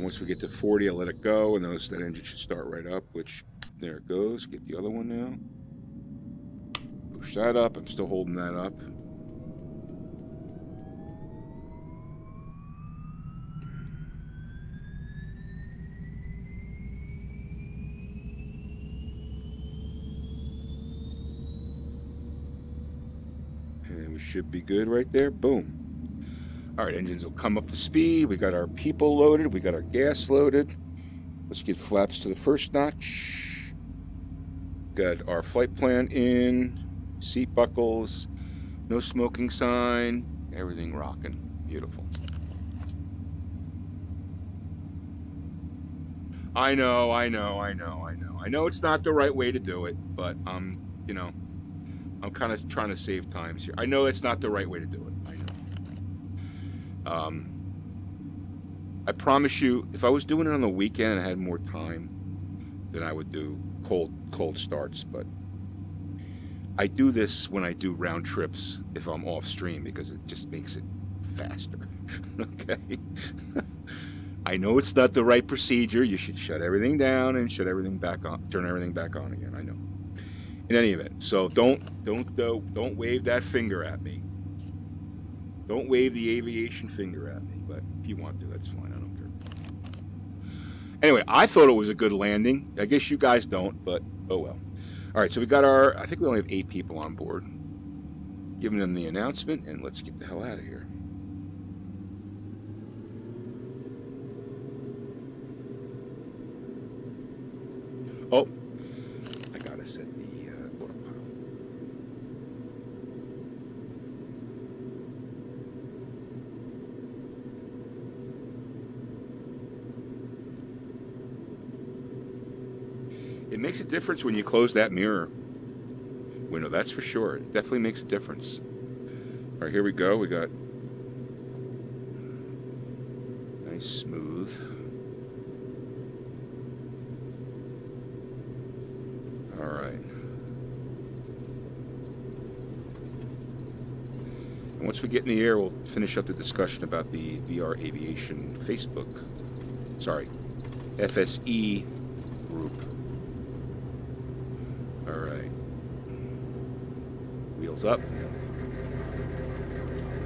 Once we get to 40, I'll let it go, and that engine should start right up, which, there it goes. Get the other one now. Push that up. I'm still holding that up. And we should be good right there. Boom. All right, engines will come up to speed. We got our people loaded. We got our gas loaded. Let's get flaps to the first notch. Got our flight plan in. Seat buckles. No smoking sign. Everything rocking. Beautiful. I know it's not the right way to do it, but you know, I'm kind of trying to save times here. I know it's not the right way to do it. I know. I promise you, if I was doing it on the weekend and I had more time, then I would do cold starts. But I do this when I do round trips if I'm off stream because it just makes it faster. Okay. I know it's not the right procedure. You should shut everything down and shut everything back on, turn everything back on again. I know. In any event, so don't wave that finger at me. Don't wave the aviation finger at me. But if you want to, that's fine. I don't care. Anyway, I thought it was a good landing. I guess you guys don't, but oh well. All right, so we got I think we only have 8 people on board. Giving them the announcement, and let's get the hell out of here. Oh, I gotta set the autopilot. It makes a difference when you close that mirror window, that's for sure. It definitely makes a difference. All right, here we go. We got nice smooth. All right. And once we get in the air, we'll finish up the discussion about the VR Aviation Facebook, FSE group. All right. Wheels up.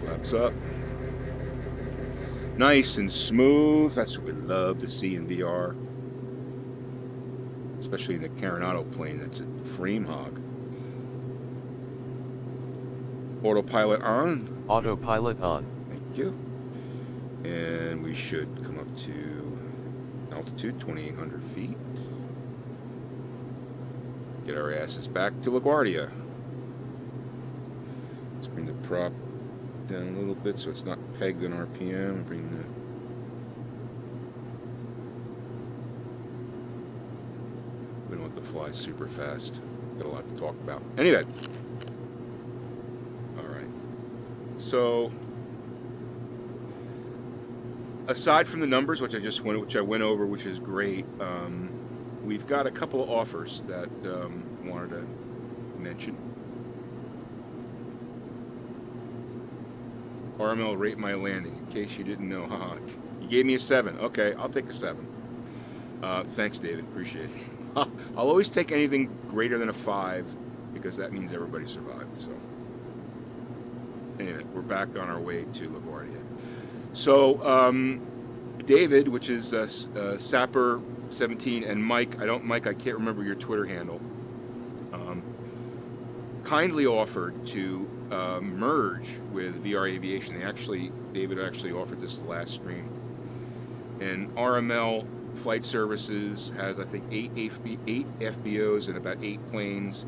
Flaps up. Nice and smooth. That's what we love to see in VR. Especially in the Carenado plane, that's a frame hog. Autopilot on. Autopilot on. Thank you. And we should come up to altitude, 2,800 feet. Get our asses back to LaGuardia. Let's bring the prop down a little bit so it's not pegged in RPM. Bring the We don't want to fly super fast. Got a lot to talk about. Anyway. All right. So, aside from the numbers, which I went over, which is great, we've got a couple of offers that I wanted to mention. RML rate my landing, in case you didn't know. Haha. You gave me a 7. Okay, I'll take a 7. Thanks, David. Appreciate it. I'll always take anything greater than a 5 because that means everybody survived. So, anyway, we're back on our way to LaGuardia. So, David, which is Sapper17, and Mike, I can't remember your Twitter handle, kindly offered to merge with VR Aviation. David actually offered this last stream. And RML Flight Services has, I think, 8 FBOs and about 8 planes.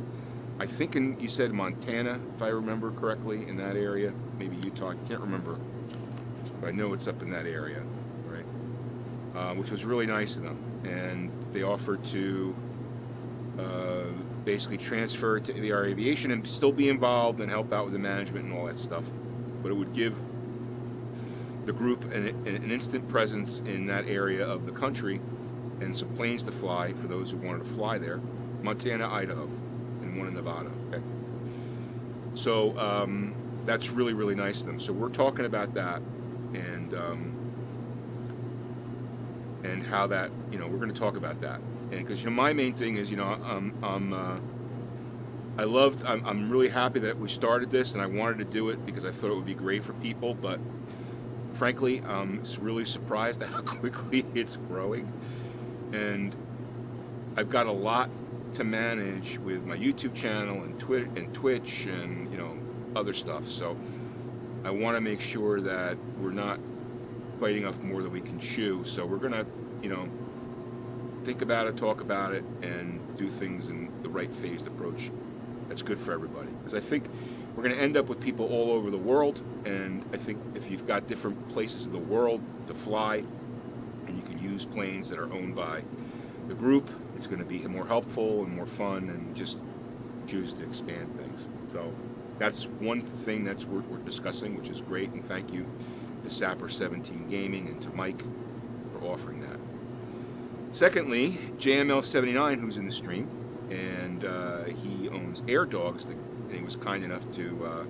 I think you said Montana, if I remember correctly, in that area. Maybe Utah, I can't remember. But I know it's up in that area, right? Which was really nice of them. And they offered to basically transfer to VR Aviation and still be involved and help out with the management and all that stuff. But it would give the group an instant presence in that area of the country and some planes to fly for those who wanted to fly there. Montana, Idaho, and one in Nevada. Okay. So that's really, really nice of them. So we're talking about that and how that, you know, we're going to talk about that. And because, you know, my main thing is, you know, I'm really happy that we started this, and I wanted to do it because I thought it would be great for people, but frankly, I'm really surprised at how quickly it's growing. And I've got a lot to manage with my YouTube channel and Twitch and, you know, other stuff. So I want to make sure that we're not biting off more than we can chew. So we're going to, you know, think about it, talk about it, and do things in the right phased approach that's good for everybody. Because I think we're going to end up with people all over the world, and I think if you've got different places of the world to fly, and you can use planes that are owned by the group, it's going to be more helpful and more fun, and just choose to expand things. So that's one thing that's we're discussing, which is great, and thank you to Sapper 17 Gaming and to Mike for offering that. Secondly, JML79, who's in the stream, and he owns Air Dogs, and he was kind enough to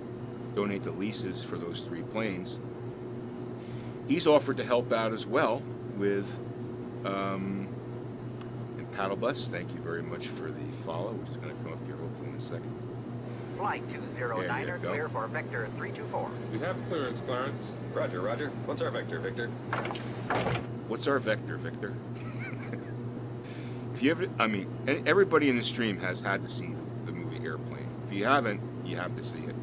donate the leases for those 3 planes. He's offered to help out as well with Paddle Bus. Thank you very much for the follow, which is going to come up here hopefully in a second. Flight 209er, clear for Vector 324. We have clearance, Clarence. Roger, roger. What's our vector, Victor? What's our vector, Victor? If you ever, I mean, everybody in the stream has had to see the movie Airplane. If you haven't, you have to see it.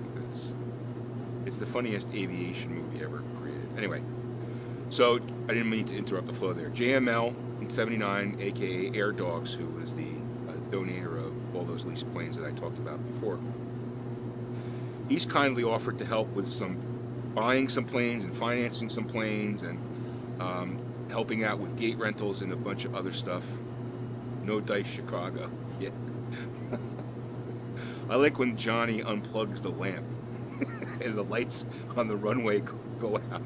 It's the funniest aviation movie ever created. Anyway, so I didn't mean to interrupt the flow there. JML79, aka Air Dogs, who was the donator of all those leased planes that I talked about before. He's kindly offered to help with buying some planes and financing some planes and helping out with gate rentals and a bunch of other stuff. No Dice Chicago. Yeah. I like when Johnny unplugs the lamp and the lights on the runway go out.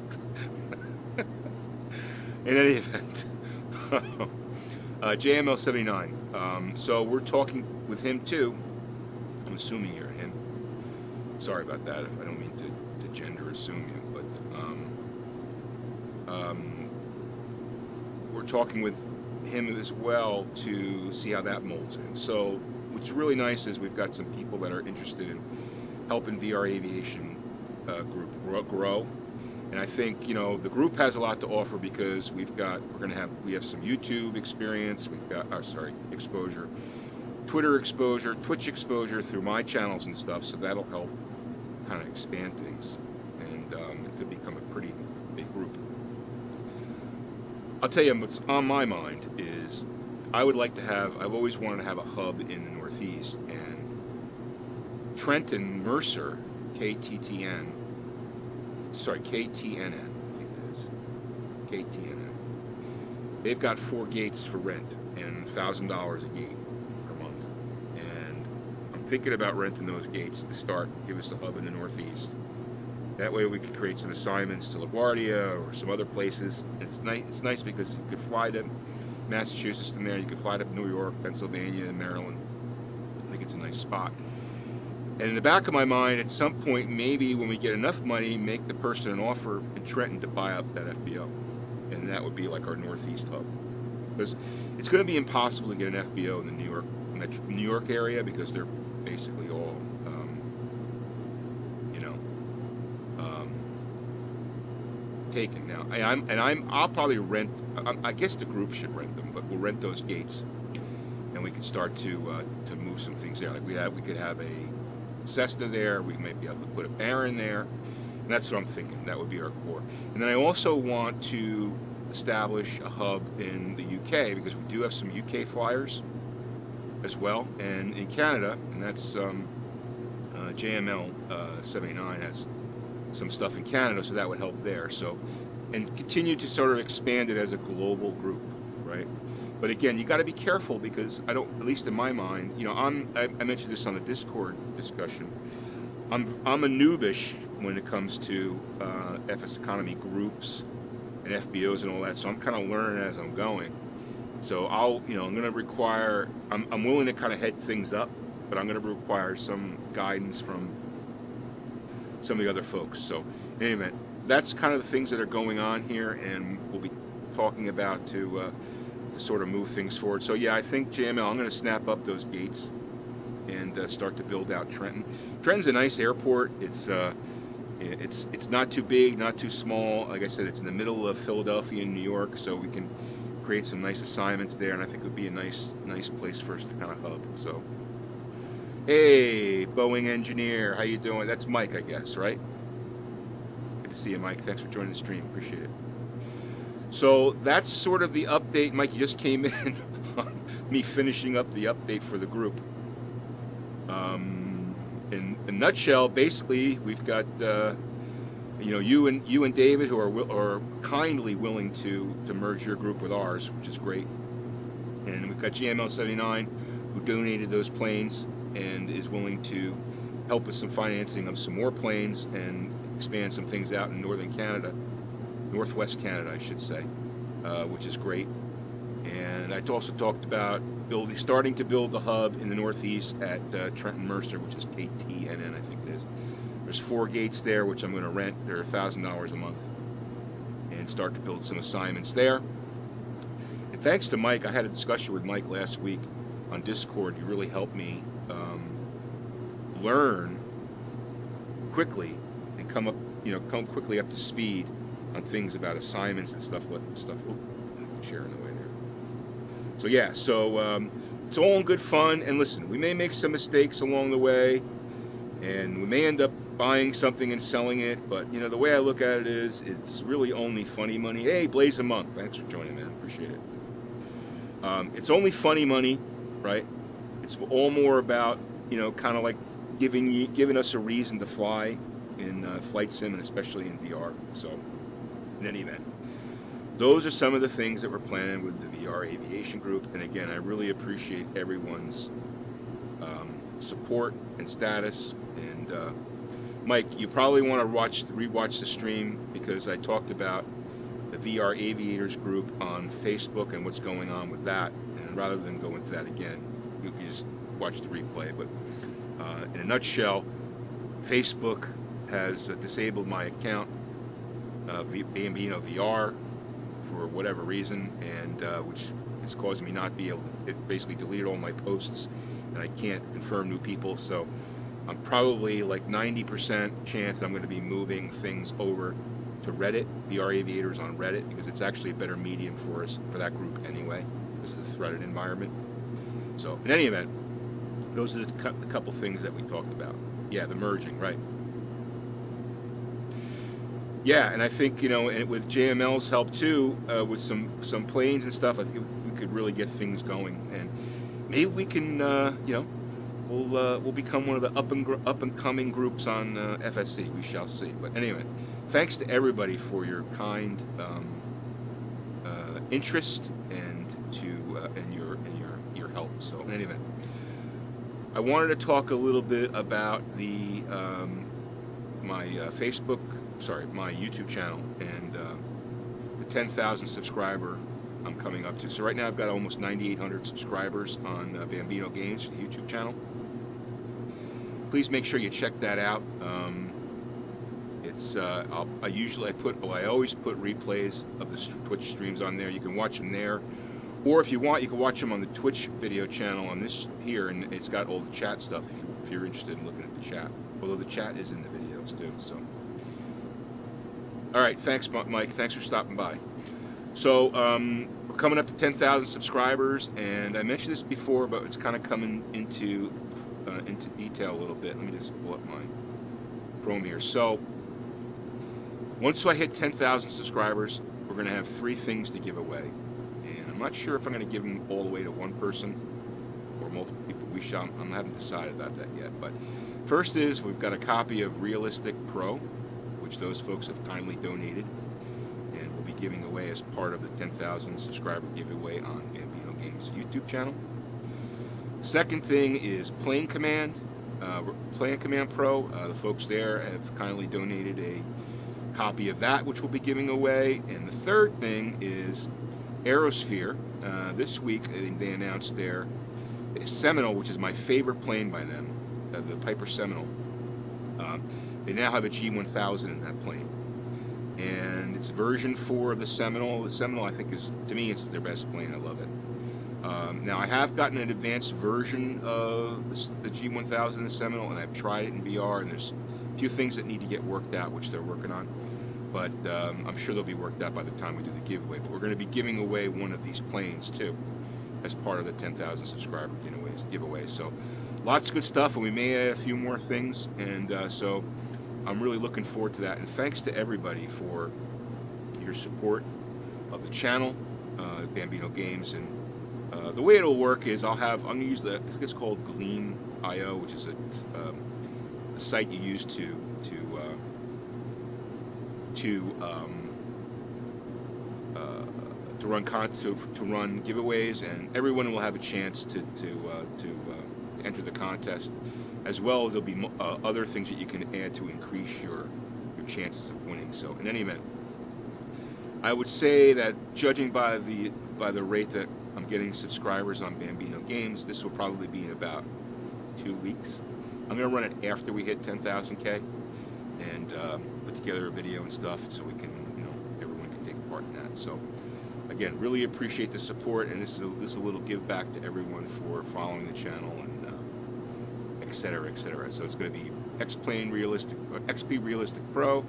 In any event, JML79. So we're talking with him too. I'm assuming you're him. Sorry about that if I don't mean to gender assume you, but we're talking with him as well to see how that molds in. So what's really nice is we've got some people that are interested in helping VR Aviation group grow. And I think, you know, the group has a lot to offer because we have some YouTube experience, we've got, exposure, Twitter exposure, Twitch exposure through my channels and stuff, so that'll help kind of expand things, and it could become a pretty big group. I'll tell you what's on my mind is I've always wanted to have a hub in the Northeast, and Trenton Mercer, KTNN, I think it is, KTNN. They've got 4 gates for rent and $1,000 a gate per month. And I'm thinking about renting those gates to start, give us a hub in the Northeast. That way we could create some assignments to LaGuardia or some other places. It's nice because you could fly to Massachusetts from there, you could fly to New York, Pennsylvania, and Maryland. I think it's a nice spot. And in the back of my mind, at some point, maybe when we get enough money, make the person an offer in Trenton to buy up that FBO. And that would be like our Northeast hub. Because it's going to be impossible to get an FBO in the New York area because they're basically all, taken now. I'll probably rent, I guess the group should rent them, but we'll rent those gates. And we can start to move some things there. Like we could have a Cessna there, we might be able to put a Baron there, and that's what I'm thinking. That would be our core. And then I also want to establish a hub in the UK because we do have some UK flyers as well, and in Canada, and that's JML 79 has some stuff in Canada, so that would help there. So, and continue to sort of expand it as a global group, right? But again, you got to be careful because I don't, at least in my mind, you know, I mentioned this on the Discord discussion. I'm a noobish when it comes to FSEconomy groups and FBOs and all that. So I'm kind of learning as I'm going. So I'm going to require, I'm willing to kind of head things up, but I'm going to require some guidance from some of the other folks. So in any event, that's kind of the things that are going on here, and we'll be talking about to sort of move things forward. So yeah, I think JML, I'm going to snap up those gates and start to build out Trenton. Trenton's a nice airport. It's not too big, not too small. Like I said, it's in the middle of Philadelphia and New York, so we can create some nice assignments there, and I think it would be a nice place for us to kind of hub. So, hey, Boeing engineer, how you doing? That's Mike, I guess, right? Good to see you, Mike. Thanks for joining the stream. Appreciate it. So that's sort of the update. Mike, you just came in on me finishing up the update for the group. In a nutshell, basically, we've got you and David who are kindly willing to merge your group with ours, which is great. And we've got GML79 who donated those planes and is willing to help with some financing of some more planes and expand some things out in northern Canada. Northwest Canada, I should say, which is great. And I also talked about starting to build the hub in the Northeast at Trenton Mercer, which is KTNN, I think it is. There's 4 gates there, which I'm going to rent. They're $1,000 a month, and start to build some assignments there. And thanks to Mike, I had a discussion with Mike last week on Discord. He really helped me learn quickly and come quickly up to speed on things about assignments and stuff. Oh, sharing the way there. So yeah, it's all in good fun. And listen, we may make some mistakes along the way, and we may end up buying something and selling it. But you know, the way I look at it is, it's really only funny money. Hey, Blaze a Monk, thanks for joining, man. Appreciate it. It's only funny money, right? It's all more about, you know, kind of like giving us a reason to fly in flight sim, and especially in VR. So in any event, those are some of the things that we're planning with the VR Aviation group. And again, I really appreciate everyone's support and status. And Mike, you probably want to rewatch the stream, because I talked about the VR Aviators group on Facebook and what's going on with that. And rather than go into that again, you can just watch the replay. But in a nutshell, Facebook has disabled my account, Bambino VR, for whatever reason, and which is causing me not to be able to, it basically deleted all my posts, and I can't confirm new people. So I'm probably like 90% chance I'm going to be moving things over to Reddit, VR Aviators on Reddit, because it's actually a better medium for us, for that group anyway, because of the threaded environment. So in any event, those are the couple things that we talked about. Yeah, the merging, right. Yeah, and I think, you know, with JML's help too, with some planes and stuff, I think we could really get things going, and maybe we can, you know, we'll become one of the up and coming groups on FSC. We shall see. But anyway, thanks to everybody for your kind interest and your help. So in any event, I wanted to talk a little bit about the my YouTube channel and the 10,000 subscriber I'm coming up to. So right now I've got almost 9,800 subscribers on Bambino Games, the YouTube channel. Please make sure you check that out. It's I always put replays of the Twitch streams on there. You can watch them there, or if you want, you can watch them on the Twitch video channel on this here, and it's got all the chat stuff if you're interested in looking at the chat. Although the chat is in the videos too. So, all right, thanks, Mike. Thanks for stopping by. So we're coming up to 10,000 subscribers, and I mentioned this before, but it's kind of coming into detail a little bit. Let me just pull up my Chrome here. So once I hit 10,000 subscribers, we're going to have 3 things to give away, and I'm not sure if I'm going to give them all the way to one person or multiple people. I haven't decided about that yet. But first is, we've got a copy of Realistic Pro, which those folks have kindly donated, and we'll be giving away as part of the 10,000 subscriber giveaway on Bambino YouTube channel. Second thing is Plane Command Pro. The folks there have kindly donated a copy of that, which we'll be giving away. And the third thing is Aerosphere. This week they announced their Seminole, which is my favorite plane by them, the Piper Seminole. They now have a G1000 in that plane, and it's version 4 of the Seminole. The Seminole, I think, is, to me, it's their best plane. I love it. Now, I have gotten an advanced version of the G1000 in the Seminole, and I've tried it in VR, and there's a few things that need to get worked out, which they're working on. But I'm sure they'll be worked out by the time we do the giveaway. But we're going to be giving away one of these planes, too, as part of the 10,000 subscriber giveaway. So lots of good stuff, and we may add a few more things. And so I'm really looking forward to that. And thanks to everybody for your support of the channel, Bambino Games. And the way it'll work is I'm going to use I think it's called Gleam.io, which is a site you use to run giveaways, and everyone will have a chance to enter the contest. As well, there'll be other things that you can add to increase your chances of winning. So, in any event, I would say that judging by the rate that I'm getting subscribers on Bambino Games, this will probably be in about 2 weeks. I'm going to run it after we hit 10,000K and put together a video and stuff so we can, everyone can take part in that. So, again, really appreciate the support, and this is a little give back to everyone for following the channel and et cetera, et cetera. So it's going to be XP Realistic Pro,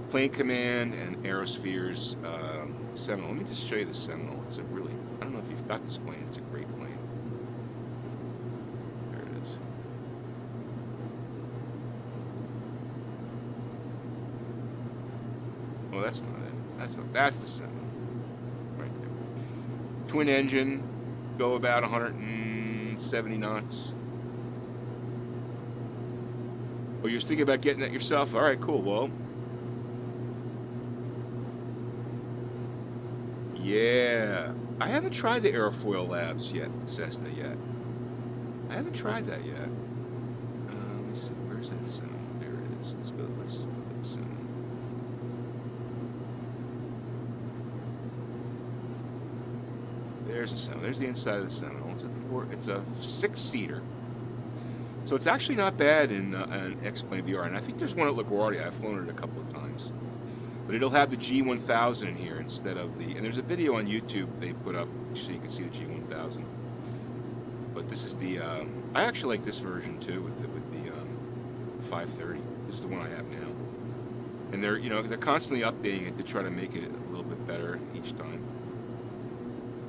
Plane Command, and Aerosphere's Seminole. Let me just show you the Seminole. It's a really, I don't know if you've got this plane. It's a great plane. There it is. Well, that's not it. That's the Seminole. Right there. Twin engine, go about 170 knots. Oh, you're thinking about getting that yourself? All right, cool. Well, yeah. I haven't tried the Airfoil Labs yet, Cessna yet. I haven't tried that yet. Let me see. Where's that Seminole? There it is. Let's go. Let's look at the Seminole. There's the Seminole. There's the inside of the Seminole. It's a 6-seater. So it's actually not bad in an X-Plane VR, and I think there's one at LaGuardia. I've flown it a couple of times. But it'll have the G1000 in here instead of the... And there's a video on YouTube they put up so you can see the G1000. But this is the... I actually like this version, too, with the 530. This is the one I have now. And they're constantly updating it to try to make it a little bit better each time.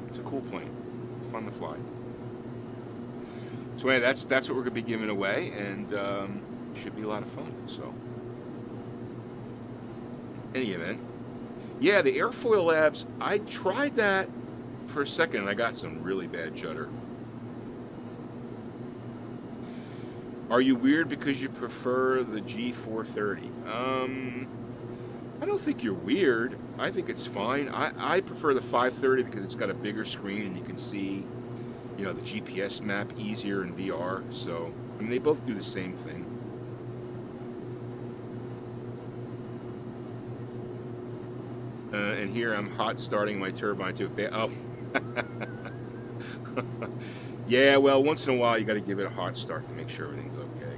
It's a cool plane. It's fun to fly. So anyway, that's what we're going to be giving away, and it should be a lot of fun. So, any event, yeah, the Airfoil Labs. I tried that for a second, and I got some really bad judder. Are you weird because you prefer the G430? I don't think you're weird. I think it's fine. I prefer the 530 because it's got a bigger screen and you can see, the GPS map easier in VR. So, I mean, they both do the same thing. And here I'm hot starting my turbine to oh. Yeah, well, once in a while you got to give it a hot start to make sure everything's okay.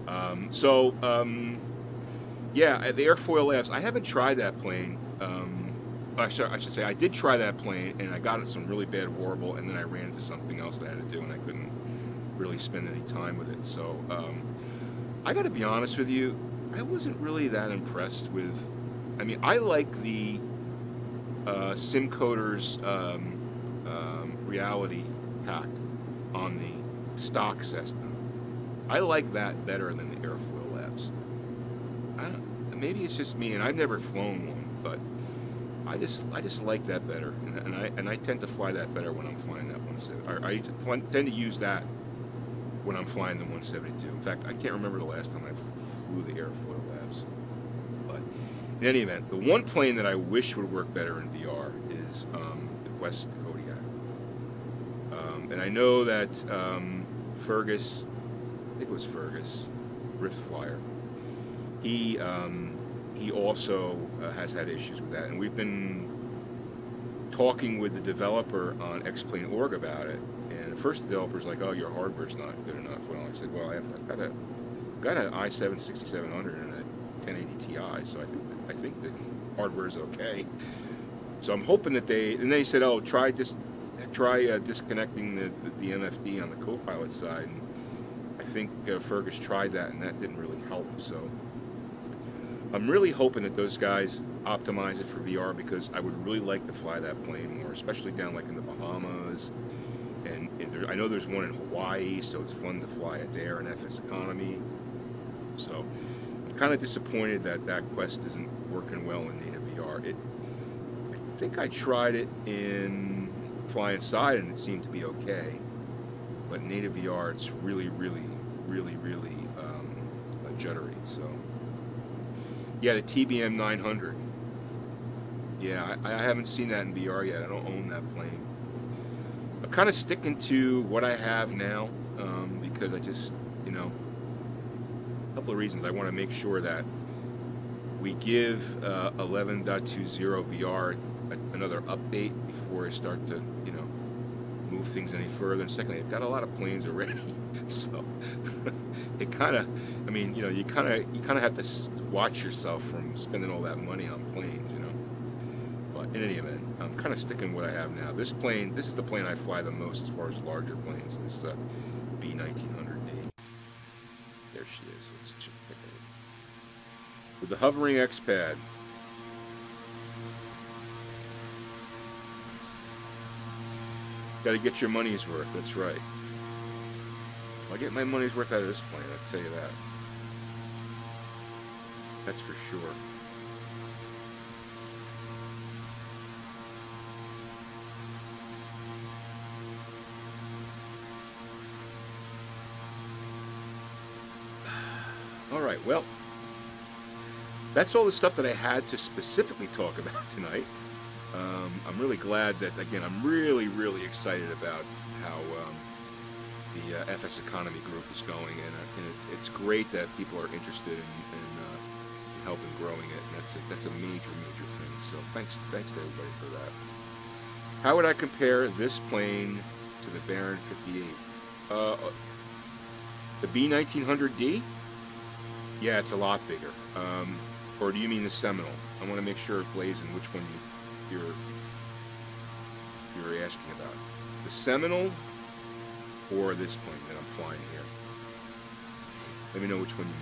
Anyway, yeah, the Airfoil Labs. I haven't tried that plane. I should say I did try that plane, and I got some really bad warble, and then I ran into something else that I had to do, and I couldn't really spend any time with it. So I got to be honest with you, I wasn't really that impressed with. I mean, I like the SimCoder's reality pack on the stock Cessna. I like that better than the Airfoil Labs. I don't. Maybe it's just me, and I've never flown one, but I just like that better, and I tend to fly that better when I'm flying that 170. I tend to use that when I'm flying the 172. In fact, I can't remember the last time I flew the Airfoil Labs. But in any event, the one plane that I wish would work better in VR is the Quest Kodiak. And I know that Fergus, I think it was Fergus, Rift Flyer, he also has had issues with that, and we've been talking with the developer on X-Plane.org about it. And the first developer's like, "Oh, your hardware's not good enough." Well, I said, "Well, I've got an i7 6700 and a 1080 Ti, so I think the hardware is okay." So I'm hoping that and they said, "Oh, try disconnecting the MFD on the co-pilot side." And I think Fergus tried that, and that didn't really help. So I'm really hoping that those guys optimize it for VR, because I would really like to fly that plane more, especially down like in the Bahamas. And I know there's one in Hawaii, so it's fun to fly it there in FSEconomy. So I'm kind of disappointed that that Quest isn't working well in native VR. I think I tried it in fly inside and it seemed to be okay, but native VR it's really jittery. So yeah, the TBM 900. Yeah, I haven't seen that in VR yet. I don't own that plane. I'm kind of sticking to what I have now, because I just, you know, a couple of reasons. I want to make sure that we give 11.20 VR another update before I start to, you know, move things any further. And secondly, I've got a lot of planes already, so it kind of, I mean, you know, you kind of have to watch yourself from spending all that money on planes, you know. But in any event, I'm kind of sticking with what I have now. This plane, this is the plane I fly the most as far as larger planes. This B1900D. There she is. Let's check it out. With the hovering X-Pad. Got to get your money's worth. That's right. I'll get my money's worth out of this plane, I'll tell you that. That's for sure. All right, well, that's all the stuff that I had to specifically talk about tonight. I'm really glad that, again, I'm really excited about how the FSEconomy group is going, and it's great that people are interested in helping growing it, and that's a major thing. So thanks to everybody for that. How would I compare this plane to the Baron 58? The B1900D? Yeah, it's a lot bigger. Or do you mean the Seminole? I want to make sure, Blazin, which one you're asking about. The Seminole or this plane that I'm flying here? Let me know which one you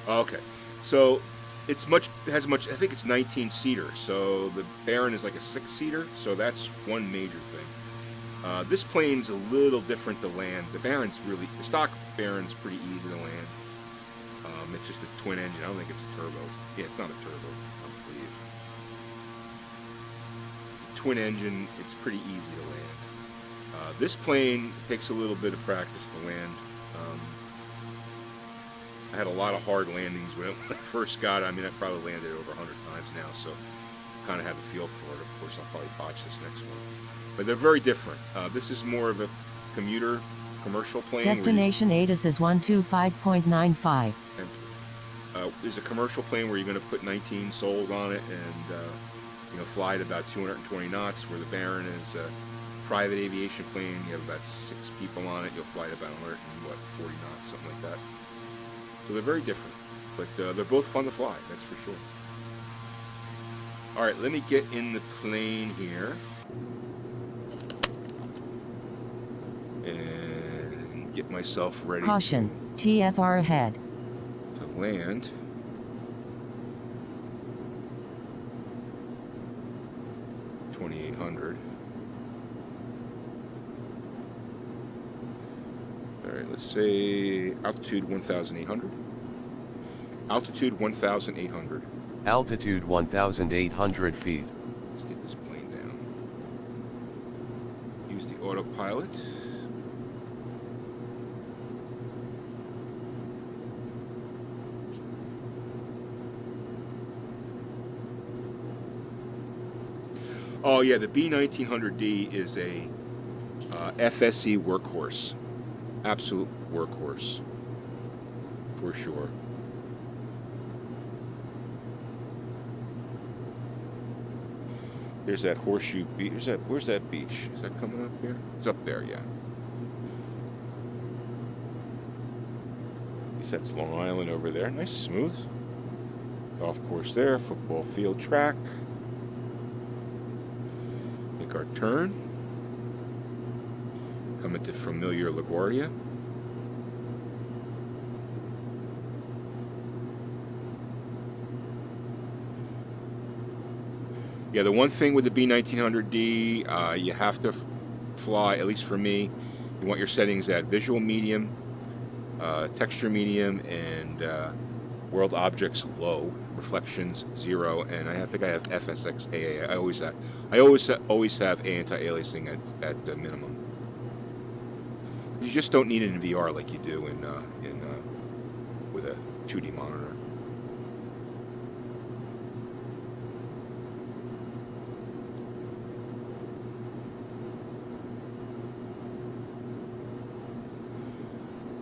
mean. Okay, so it has I think it's 19-seater, so the Baron is like a 6-seater, so that's one major thing. This plane's a little different to land. The stock Baron's pretty easy to land. It's just a twin engine. I don't think it's a turbo. Yeah, it's not a turbo, I believe. It's a twin engine. It's pretty easy to land. This plane takes a little bit of practice to land. I had a lot of hard landings when I first got it. I mean, I probably landed it over 100 times now, so I kind of have a feel for it. Of course, I'll probably botch this next one. But they're very different. This is more of a commercial plane. Destination ATIS is 125.95. There's a commercial plane where you're going to put 19 souls on it and you know, fly at about 220 knots, where the Baron is a private aviation plane. You have about 6 people on it. You'll fly at about 140 knots, something like that. So they're very different, but they're both fun to fly, that's for sure. All right, let me get in the plane here. And get myself ready. Caution, TFR ahead. To land. $2,800. All right, let's say altitude 1,800. Altitude 1,800. Altitude 1,800 feet. Let's get this plane down. Use the autopilot. Oh yeah, the B1900D is a FSE workhorse. Absolute workhorse. For sure. There's that horseshoe beach. Where's that beach? Is that coming up here? It's up there, yeah. At least that's Long Island over there. Nice, smooth. Golf course there, football field track. Make our turn. Come into familiar LaGuardia. Yeah, the one thing with the B1900D, you have to fly, at least for me, you want your settings at visual medium, texture medium, and world objects low, reflections 0, and I think I have FSEconomy. I always have anti-aliasing at the minimum. You just don't need it in VR like you do with a 2D monitor.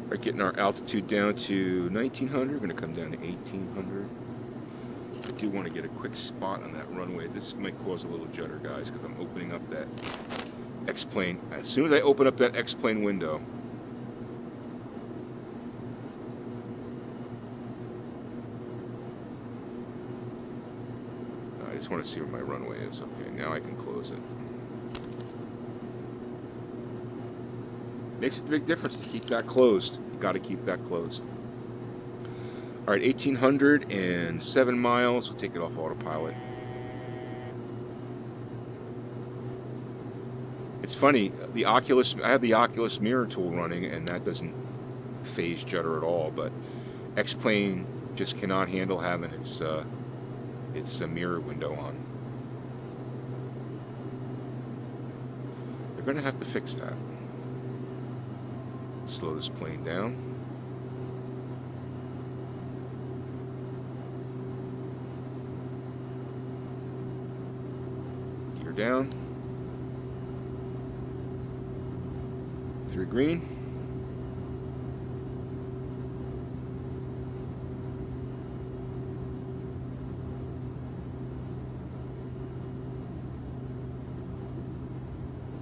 Right, getting our altitude down to 1900. We're going to come down to 1800. I do want to get a quick spot on that runway. This might cause a little judder, guys, because I'm opening up that X-plane. As soon as I open up that X-plane window, I just want to see where my runway is. Okay, now I can close it. Makes a big difference to keep that closed. You got to keep that closed. All right, 1,807 miles. We'll take it off autopilot. It's funny, the Oculus, I have the Oculus mirror tool running, and that doesn't phase judder at all, but X-plane just cannot handle having its mirror window on. They're going to have to fix that. Slow this plane down. Gear down. 3 green.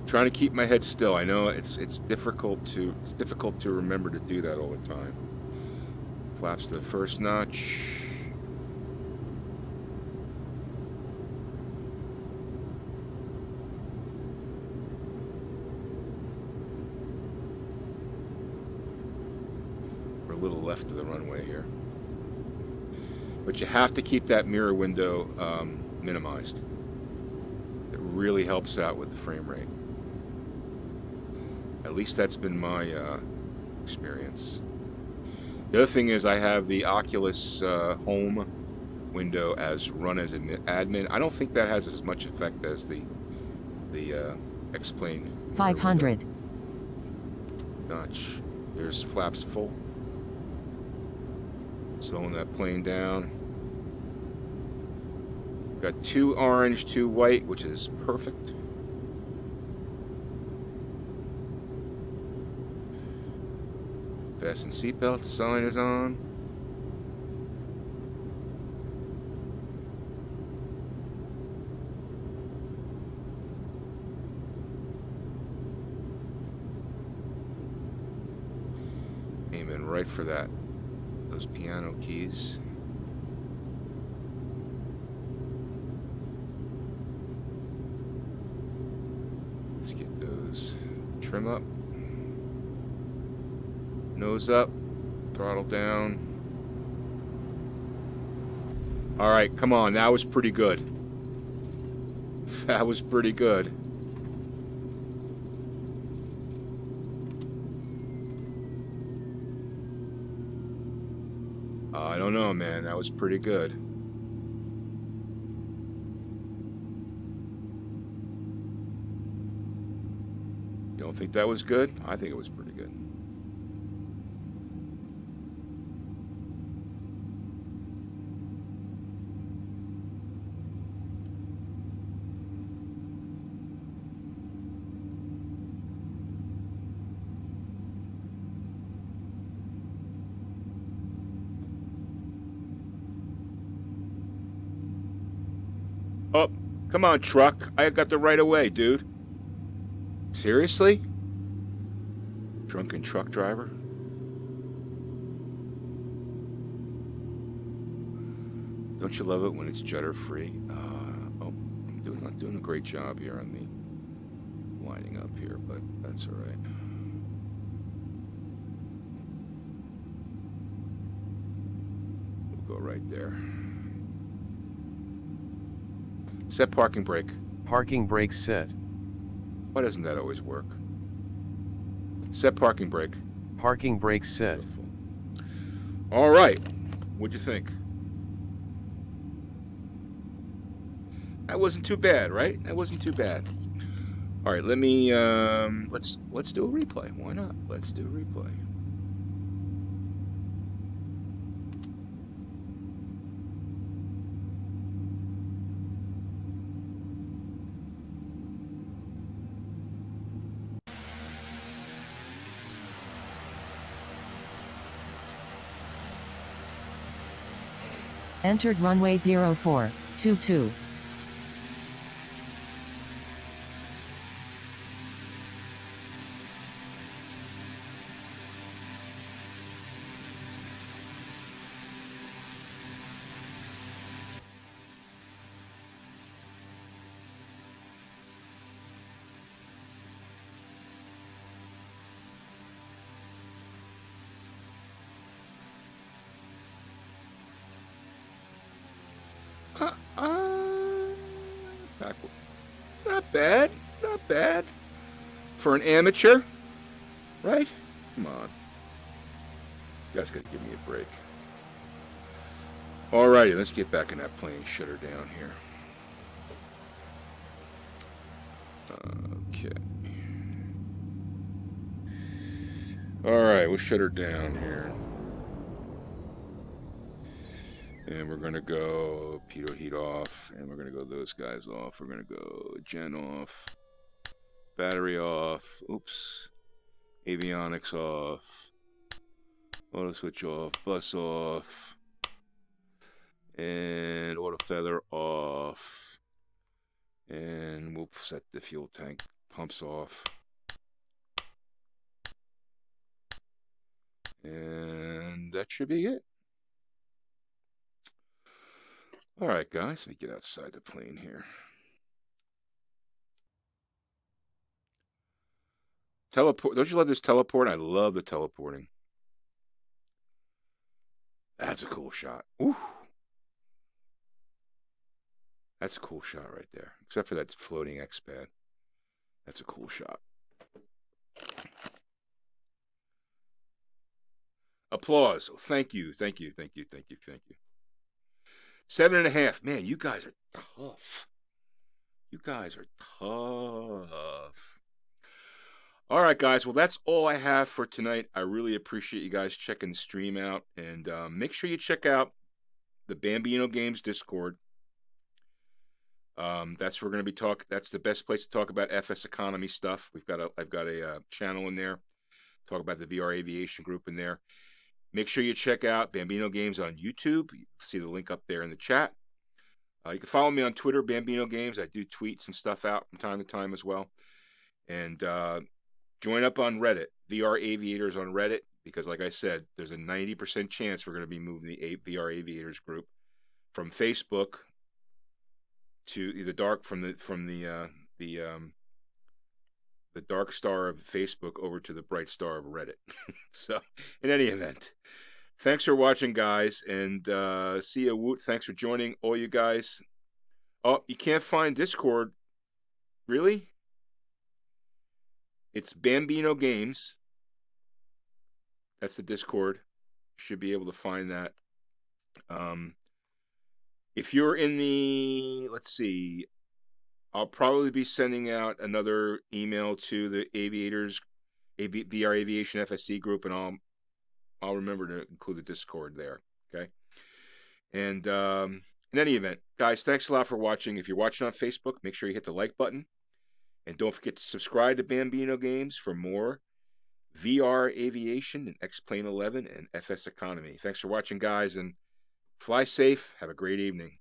Trying to keep my head still. I know it's difficult to remember to do that all the time. Flaps to the first notch. We're a little left of the runway here. But you have to keep that mirror window minimized. It really helps out with the frame rate. At least that's been my experience. The other thing is I have the Oculus home window as run as an admin. I don't think that has as much effect as the X-plane. 500. Notch. Here's flaps full. Slowing that plane down. Got 2 orange, 2 white, which is perfect. Fasten seatbelt sign is on. Aiming right for those piano keys. Let's get those trim up. Nose up, throttle down. All right, come on, that was pretty good. That was pretty good. I don't know, man, that was pretty good. You don't think that was good? I think it was pretty good. Come on, truck. I got the right of way, dude. Seriously? Drunken truck driver? Don't you love it when it's judder free? Oh, I'm not doing a great job here on the lining up here, but that's all right. We'll go right there. Set parking brake. Parking brake set. Why doesn't that always work? Set parking brake. Parking brake set. Beautiful. All right. What'd you think? That wasn't too bad, right? That wasn't too bad. All right, let me let's do a replay. Why not? Let's do a replay. Entered runway 0422. Backward. Not bad. Not bad. For an amateur, right? Come on. You guys gotta give me a break. Alrighty, let's get back in that plane. Shut her down here. Okay. Alright, we'll shut her down here. And we're going to go pitot heat off, and we're going to go those guys off. We're going to go gen off, battery off, oops, avionics off, auto switch off, bus off, and auto feather off, and we'll set the fuel tank pumps off. And that should be it. All right, guys, let me get outside the plane here. Teleport. Don't you love this teleport? I love the teleporting. That's a cool shot. Ooh. That's a cool shot right there. Except for that floating X-pad. That's a cool shot. Applause. Oh, thank you. Thank you. Thank you. Thank you. Thank you. 7.5. Man, you guys are tough. You guys are tough. All right, guys. Well, that's all I have for tonight. I really appreciate you guys checking the stream out. And make sure you check out the Bambino Games Discord. That's where we're going to be talking. That's the best place to talk about FSEconomy stuff. I've got a channel in there. Talk about the VR Aviation group in there. Make sure you check out Bambino Games on YouTube. You see the link up there in the chat. You can follow me on Twitter, Bambino Games. I do tweet some stuff out from time to time as well. And join up on Reddit, VR Aviators on Reddit, because like I said, there's a 90% chance we're going to be moving the VR Aviators group from Facebook to the dark the dark star of Facebook over to the bright star of Reddit. So, in any event, thanks for watching, guys, and see ya. Woot. Thanks for joining, all you guys. Oh, you can't find Discord, really? It's Bambino Games. That's the Discord. Should be able to find that. If you're in the, let's see, I'll probably be sending out another email to the Aviators, VR Aviation FSC group, and I'll remember to include the Discord there. Okay. And in any event, guys, thanks a lot for watching. If you're watching on Facebook, make sure you hit the like button, and don't forget to subscribe to Bambino Games for more VR Aviation and X-Plane 11 and FSEconomy. Thanks for watching, guys, and fly safe. Have a great evening.